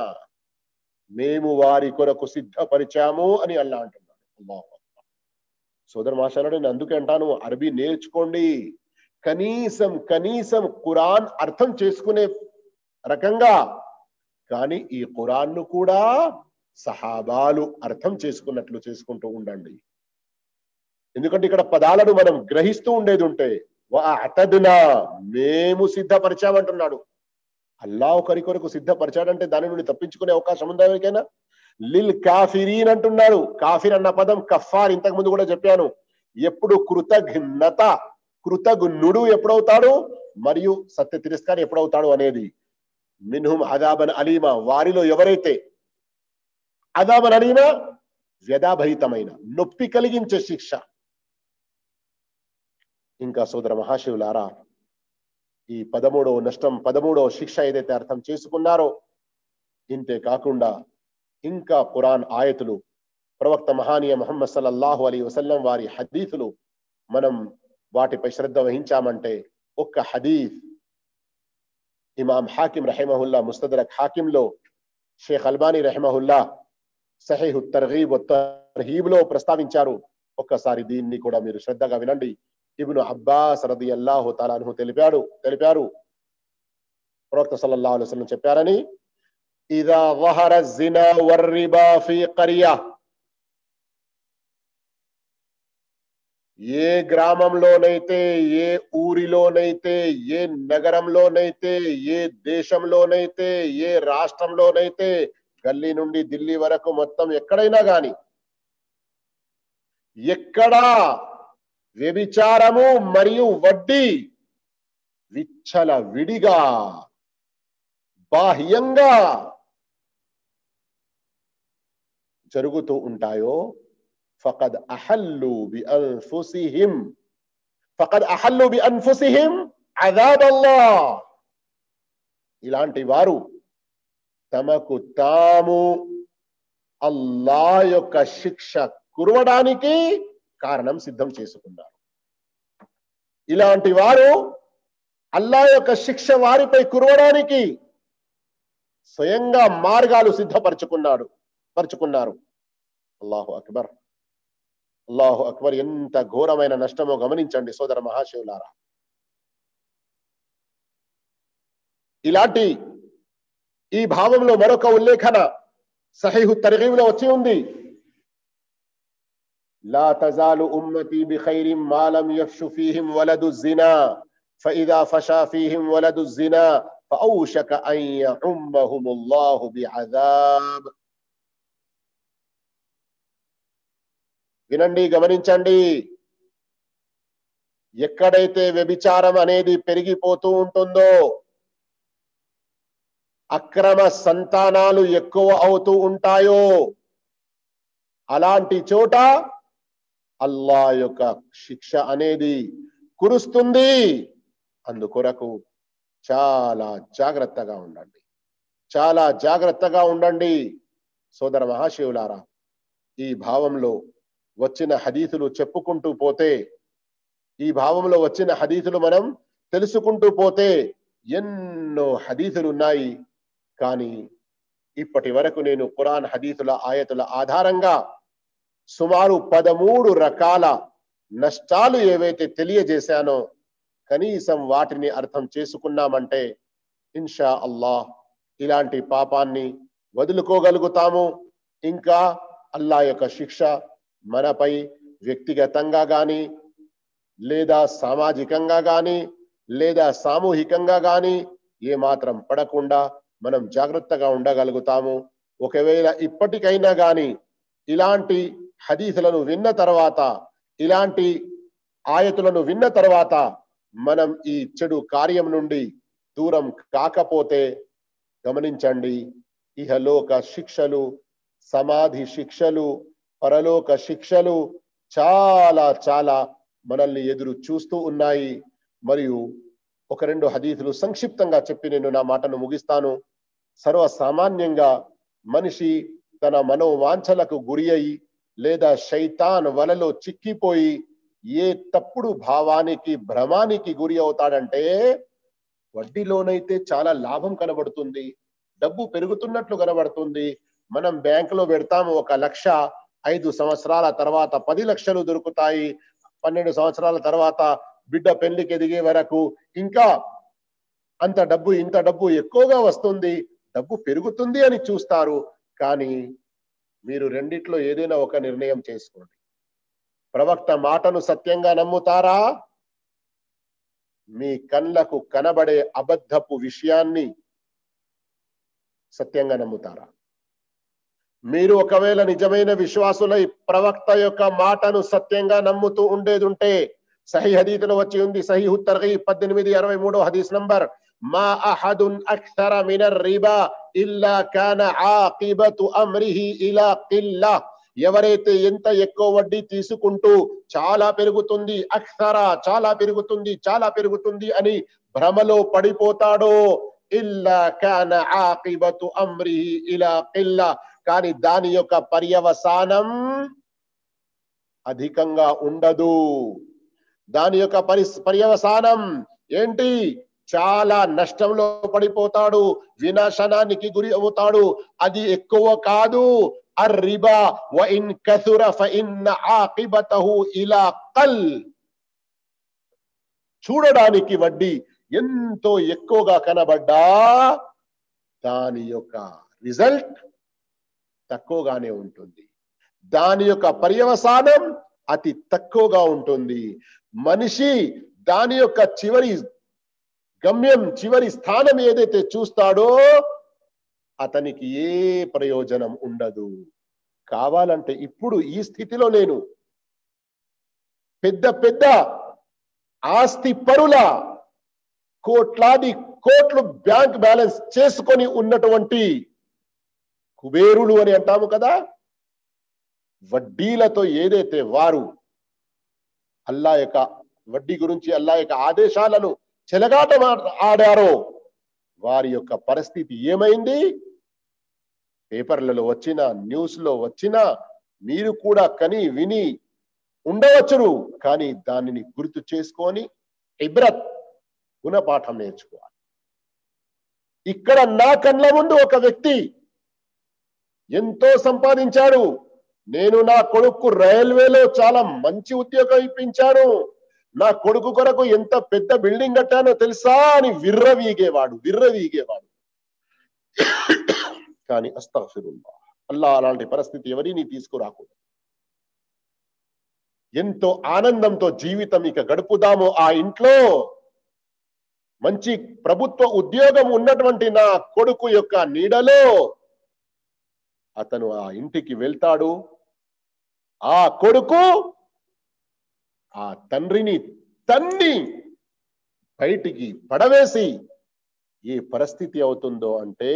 మేము వారి కొరకు సిద్ధపరిచాము అని అల్లాహ్ అంటున్నాడు. అల్లాహు సోదర మాషాలను నేను అందుకే అంటాను, అరబీ నేర్చుకోండి. కనీసం ఖురాన్ అర్థం చేసుకునే రకంగా. కానీ ఈ ఖురాన్ను కూడా సహాబాలు అర్థం చేసుకున్నట్లు చేసుకుంటూ ఉండండి. ఎందుకంటే ఇక్కడ పదాలను మనం గ్రహిస్తూ ఉండేది ఉంటే, వఅతద్నా, మేము సిద్ధపరిచామంటున్నాడు. అల్లాహ్ ఒకరి కొరకు సిద్ధపరిచాడంటే దాని నుండి తప్పించుకునే అవకాశం ఉందా ఎవరికైనా? లిల్ కాఫిరీన్ అంటున్నాడు. కాఫిర్ అన్న పదం కఫార్, ఇంతకు ముందు కూడా చెప్పాను. ఎప్పుడు కృతజ్ఞుడు ఎప్పుడవుతాడు మరియు సత్య తిరస్కారి ఎప్పుడవుతాడు అనేది. మిన్హుం అదాబన్ అలీమా, వారిలో ఎవరైతే, అదాబన్ అలీమా వ్యధాభరితమైన, నొప్పి కలిగించే శిక్ష. ఇంకా సోదర మహాశివులారా, ఈ 13వ నష్టం, 13వ శిక్ష ఏదైతే అర్థం చేసుకున్నారో, ఇంతే కాకుండా ఇంకా ఖురాన్ ఆయతులు, ప్రవక్త మహానీయ ముహమ్మద్ సల్లల్లాహు అలైహి వసల్లం వారి హదీసులు మనం వాటిపై శ్రద్ధ వహించామంటే, ఒక్క హదీస్ ఇమాం హాకిం రహిమహుల్లా ముస్తదరక్ హాకింలో, షేఖ్ అల్బానీ రహిమహుల్లా సహీహు తర్గీబ్ వ తర్హీబ్ లో ప్రస్తావించారు. ఒక్కసారి దీన్ని కూడా మీరు శ్రద్ధగా వినండి. ఇబ్ను అబ్బాస్ రదియల్లాహు తఆలా అన్హు తెలిపారు ప్రవక్త సల్లల్లాహు అలైహి వసల్లం చెప్పారని, ఇదా ظهر الزنا والربا في قرية, ఏ గ్రామంలోనైతే, ఏ ఊరిలోనైతే, ఏ నగరంలోనైతే, ఏ దేశంలోనైతే, ఏ రాష్ట్రంలోనైతే, గల్లీ నుండి ఢిల్లీ వరకు మొత్తం ఎక్కడైనా గాని, ఎక్కడా వ్యభిచారము మరియు వడ్డీ విచ్చల విడిగా, బాహ్యంగా జరుగుతూ ఉంటాయో, ఫకద్ అహల్లు బిఅన్ఫుసిహిం అదాబల్లాహ్, ఇలాంటి వారు తమకు తాము అల్లా యొక్క శిక్ష కురవడానికి కారణం సిద్ధం చేసుకున్నారు. ఇలాంటి వారు అల్లా యొక్క శిక్ష వారిపై కురవడానికి స్వయంగా మార్గాలు పరుచుకున్నారు. అల్లాహు అక్బర్, అల్లాహు అక్బర్. ఎంత ఘోరమైన నష్టమో గమనించండి సోదర మహాశివులారా. ఇలాంటి ఈ భావంలో మరొక ఉల్లేఖన సహీహు తర్గీబ్లో వచ్చి ఉంది. లా తజాలు ఉమ్మతి బిఖైరిన్ మా లం యఫ్షు ఫీహిం వలదు జినా ఫఇదా ఫషా ఫీహిం వలదు జినా ఫఔషక అన్ యఉమ్మహుముల్లాహు బిఅజాబ్. వినండి, గమనించండి. ఎక్కడైతే వ్యభిచారం అనేది పెరిగిపోతూ ఉంటుందో, అక్రమ సంతానాలు ఎక్కువ అవుతూ ఉంటాయో, అలాంటి చోట అల్లా యొక్క శిక్ష అనేది కురుస్తుంది. అందుకొరకు చాలా జాగ్రత్తగా ఉండండి, చాలా జాగ్రత్తగా ఉండండి సోదర మహాశివులారా. ఈ భావంలో వచ్చిన హదీసులు చెప్పుకుంటూ పోతే, ఈ భావంలో వచ్చిన హదీసులు మనం తెలుసుకుంటూ పోతే ఎన్నో హదీసులు ఉన్నాయి. కానీ ఇప్పటి వరకు నేను ఖురాన్ హదీసుల ఆయతుల ఆధారంగా సుమారు 13 రకాల నష్టాలు ఏవైతే తెలియజేశానో, కనీసం వాటిని అర్థం చేసుకున్నామంటే ఇన్షా అల్లాహ్ ఇలాంటి పాపాన్ని వదులుకోగలుగుతాము. ఇంకా అల్లా యొక్క శిక్ష మనపై వ్యక్తిగతంగా గాని, లేదా సామాజికంగా గాని, లేదా సామూహికంగా గాని ఏమాత్రం పడకుండా మనం జాగ్రత్తగా ఉండగలుగుతాము. ఒకవేళ ఇప్పటికైనా గాని ఇలాంటి హదీసులను విన్న తర్వాత, ఇలాంటి ఆయతులను విన్న తర్వాత మనం ఈ చెడు కార్యం నుండి దూరం కాకపోతే గమనించండి, ఇహలోక శిక్షలు, సమాధి శిక్షలు, పరలోక శిక్షలు చాలా చాలా మనల్ని ఎదురు చూస్తూ ఉన్నాయి. మరియు ఒక రెండు హదీసులు సంక్షిప్తంగా చెప్పి నేను నా మాటను ముగిస్తాను. సర్వసామాన్యంగా మనిషి తన మనోవాంఛలకు గురి అయి లేదా శైతాన్ వలలో చిక్కిపోయి ఏ తప్పుడు భావానికి, భ్రమానికి గురి అవుతాడంటే, వడ్డీలోనైతే చాలా లాభం కనబడుతుంది, డబ్బు పెరుగుతున్నట్లు కనబడుతుంది. మనం బ్యాంకులో పెడతాము 1 లక్ష, 5 సంవత్సరాల తర్వాత 10 లక్షలు దొరుకుతాయి. 12 సంవత్సరాల తర్వాత బిడ్డ పెళ్లికి ఎదిగే వరకు ఇంకా అంత డబ్బు, ఇంత డబ్బు ఎక్కువగా వస్తుంది, డబ్బు పెరుగుతుంది అని చూస్తారు. కానీ మీరు రెండిట్లో ఏదైనా ఒక నిర్ణయం చేసుకోండి. ప్రవక్త మాటను సత్యంగా నమ్ముతారా? మీ కళ్ళకు కనబడే అబద్ధపు విషయాన్ని సత్యంగా నమ్ముతారా? మీరు ఒకవేళ నిజమైన విశ్వాసులై ప్రవక్త యొక్క మాటను సత్యంగా నమ్ముతూ ఉండేదుంటే, సహీ హదీసులో వచ్చి ఉంది, సహీహు తర్గీబ్ 1863 హదీస్ నంబర్, మా అహదున్ అక్తర మినర్ రిబా ఇల్లా కాన ఆకిబతు అమ్రిహి ఇలా కిల్లా. ఎవరైతే ఎంత ఎక్కువ వడ్డీ తీసుకుంటూ చాలా పెరుగుతుంది, అక్తర చాలా పెరుగుతుంది, చాలా పెరుగుతుంది అని భ్రమలో పడిపోతాడో, ఇల్లా కాన ఆకిబతు అమ్రిహి ఇలా కిల్లా, కానీ దాని యొక్క పర్యవసానం అధికంగా ఉండదు. దాని యొక్క పర్యవసానం ఏంటి? చాలా నష్టంలో పడిపోతాడు, వినాశనానికి గురి అవుతాడు. అది ఎక్కువ కాదు. అర్రిబా వ ఇన్ కసుర ఫఇన్న ఆకిబతహు ఇలా కల్. చూడడానికి వడ్డీ ఎంతో ఎక్కువగా కనబడ్డా దాని యొక్క రిజల్ట్ తక్కువగానే ఉంటుంది. దాని యొక్క పర్యవసానం అతి తక్కువగా ఉంటుంది. మనిషి దాని యొక్క చివరి గమ్యం, చివరి స్థానం ఏదైతే చూస్తాడో అతనికి ఏ ప్రయోజనం ఉండదు. కావాలంటే ఇప్పుడు ఈ స్థితిలో నేను పెద్ద పెద్ద ఆస్తి పరుల కోట్లాది కోట్లు బ్యాంక్ బ్యాలెన్స్ చేసుకొని ఉన్నటువంటి కుబేరులు అని అంటాము కదా, వడ్డీలతో ఏదైతే వారు అల్లా యొక్క వడ్డీ గురించి, అల్లా యొక్క ఆదేశాలను చెలగాట ఆడారో వారి యొక్క పరిస్థితి ఏమైంది? పేపర్లలో వచ్చిన న్యూస్ లో వచ్చిన మీరు కూడా కని విని ఉండవచ్చును, కానీ దానిని గుర్తు చేసుకొని ఇబ్రత్ గుణపాఠం నేర్చుకోవాలి. ఇక్కడ నా కళ్ళ ముందు ఒక వ్యక్తి ఎంతో సంపాదించాడు, నేను నా కొడుకు రైల్వేలో చాలా మంచి ఉద్యోగం ఇప్పించాను, నా కొడుకు కొరకు ఎంత పెద్ద బిల్డింగ్ కట్టానో తెలుసా అని విర్రవీగేవాడు. కానీ అస్తగ్ఫిరుల్లాహ్, అల్లా అలాంటి పరిస్థితి ఎవరిని తీసుకురాకూడదు. ఎంతో ఆనందంతో జీవితం ఇక గడుపుదాము ఆ ఇంట్లో. మంచి ప్రభుత్వ ఉద్యోగం ఉన్నటువంటి నా కొడుకు యొక్క నీడలో అతను ఆ ఇంటికి వెళ్తాడు. ఆ కొడుకు ఆ తండ్రిని తన్ని బయటికి పడవేసి ఏ పరిస్థితి అవుతుందో అంటే,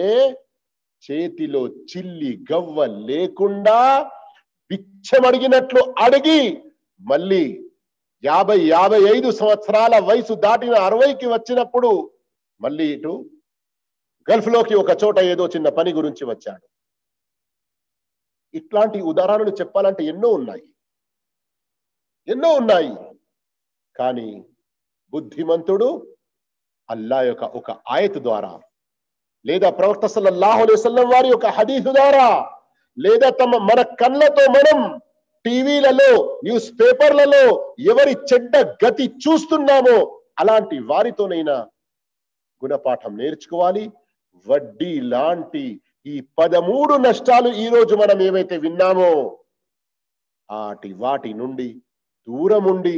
చేతిలో చిల్లి గవ్వ లేకుండా బిచ్చమడిగినట్లు అడిగి మళ్ళీ 50-55 సంవత్సరాల వయసు దాటిన 60కి వచ్చినప్పుడు మళ్ళీ ఇటు గల్ఫ్ లోకి ఒక చోట ఏదో చిన్న పని గురించి వచ్చాడు. ఇట్లాంటి ఉదాహరణలు చెప్పాలంటే ఎన్నో ఉన్నాయి. కానీ బుద్ధిమంతుడు అల్లా యొక్క ఒక ఆయత్ ద్వారా, లేదా ప్రవక్త సల్లల్లాహు అలైహి వసల్లం వారి యొక్క హదీసు ద్వారా, లేదా మన కళ్ళతో మనం టీవీలలో న్యూస్ పేపర్లలో ఎవరి చెడ్డ గతి చూస్తున్నామో అలాంటి వారితోనైనా గుణపాఠం నేర్చుకోవాలి. వడ్డీ లాంటి ఈ 13 నష్టాలు ఈ రోజు మనం ఏవైతే విన్నామో వాటి నుండి దూరం ఉండి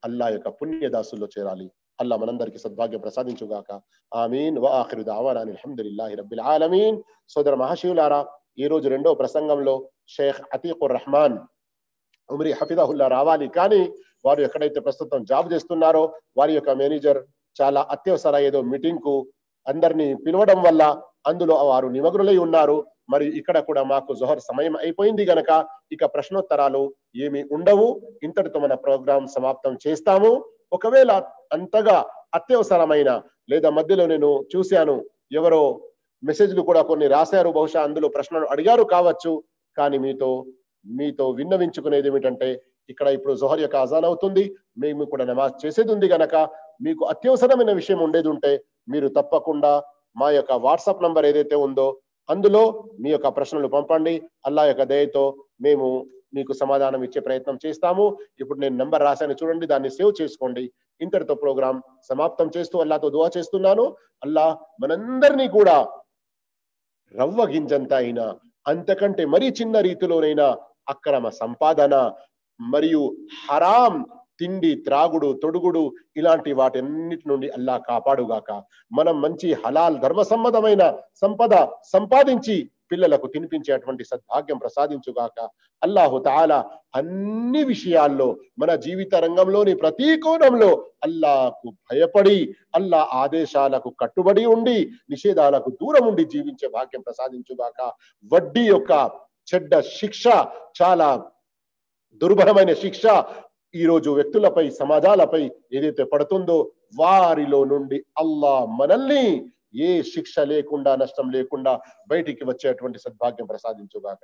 అల్లా యొక్క పుణ్యదాసుల్లో చేరాలి. అల్లా మనందరికీ సద్భాగ్యం ప్రసాదించుగాక. ఆమీన్. వ ఆఖిరు దఅవానా అల్హమ్దులిల్లాహి రబ్బిల్ ఆలమీన్. సోదర మహాశివులారా, ఈ రోజు రెండో ప్రసంగంలో షేఖ్ అతీకుర్ రహమాన్ ఉమ్రీ హఫిదహుల్లా రావాలి. కానీ వారు ఎక్కడైతే ప్రస్తుతం జాబ్ చేస్తున్నారో వారి యొక్క మేనేజర్ చాలా అత్యవసర ఏదో మీటింగ్ కు అందరినీ పిలవడం వల్ల అందులో వారు నిమగ్నులై ఉన్నారు. మరి ఇక్కడ కూడా మాకు జోహర్ సమయం అయిపోయింది గనక ఇక ప్రశ్నోత్తరాలు ఏమి ఉండవు. ఇంతటితో మన ప్రోగ్రాం సమాప్తం చేస్తాము. ఒకవేళ అంతగా అత్యవసరమైన లేదా మధ్యలో నేను చూశాను ఎవరో మెసేజ్లు కూడా కొన్ని రాశారు, బహుశా అందులో ప్రశ్నలు అడిగారు కావచ్చు. కానీ మీతో విన్నవించుకునేది ఏమిటంటే, ఇక్కడ ఇప్పుడు జోహర్ యొక్క అజాన్ అవుతుంది, మేము కూడా నమాజ్ చేసేది ఉంది గనక మీకు అత్యవసరమైన విషయం ఉండేది ఉంటే మీరు తప్పకుండా మా యొక్క వాట్సాప్ నంబర్ ఏదైతే ఉందో అందులో మీ యొక్క ప్రశ్నలు పంపండి. అల్లా యొక్క దయతో మేము మీకు సమాధానం ఇచ్చే ప్రయత్నం చేస్తాము. ఇప్పుడు నేను నంబర్ రాశాను చూడండి, దాన్ని సేవ్ చేసుకోండి. ఇంతటితో ప్రోగ్రాం సమాప్తం చేస్తూ అల్లాతో దుఆ చేస్తున్నాను. అల్లా మనందరినీ కూడా రవ్వ గింజంత అయినా అంతకంటే మరీ చిన్న రీతిలోనైనా అక్రమ సంపాదన మరియు హరాం తిండి, త్రాగుడు, తొడుగుడు ఇలాంటి వాటన్నిటి నుండి అల్లా కాపాడుగాక. మనం మంచి హలాల్ ధర్మసమ్మతమైన సంపద సంపాదించి పిల్లలకు తినిపించేటువంటి సద్భాగ్యం ప్రసాదించుగాక. అల్లాహు తఆలా అన్ని విషయాల్లో మన జీవిత రంగంలోని ప్రతి కోణంలో అల్లాహకు భయపడి అల్లా ఆదేశాలకు కట్టుబడి ఉండి నిషేధాలకు దూరం ఉండి జీవించే భాగ్యం ప్రసాదించుగాక. వడ్డీ యొక్క చెడ్డ శిక్ష, చాలా దుర్భరమైన శిక్ష ఈ రోజు వ్యక్తులపై, సమాజాలపై ఏదైతే పడుతుందో వారిలో నుండి అల్లా మనల్ని ఏ శిక్ష లేకుండా, నష్టం లేకుండా బయటికి వచ్చేటువంటి సద్భాగ్యం ప్రసాదించుగాక.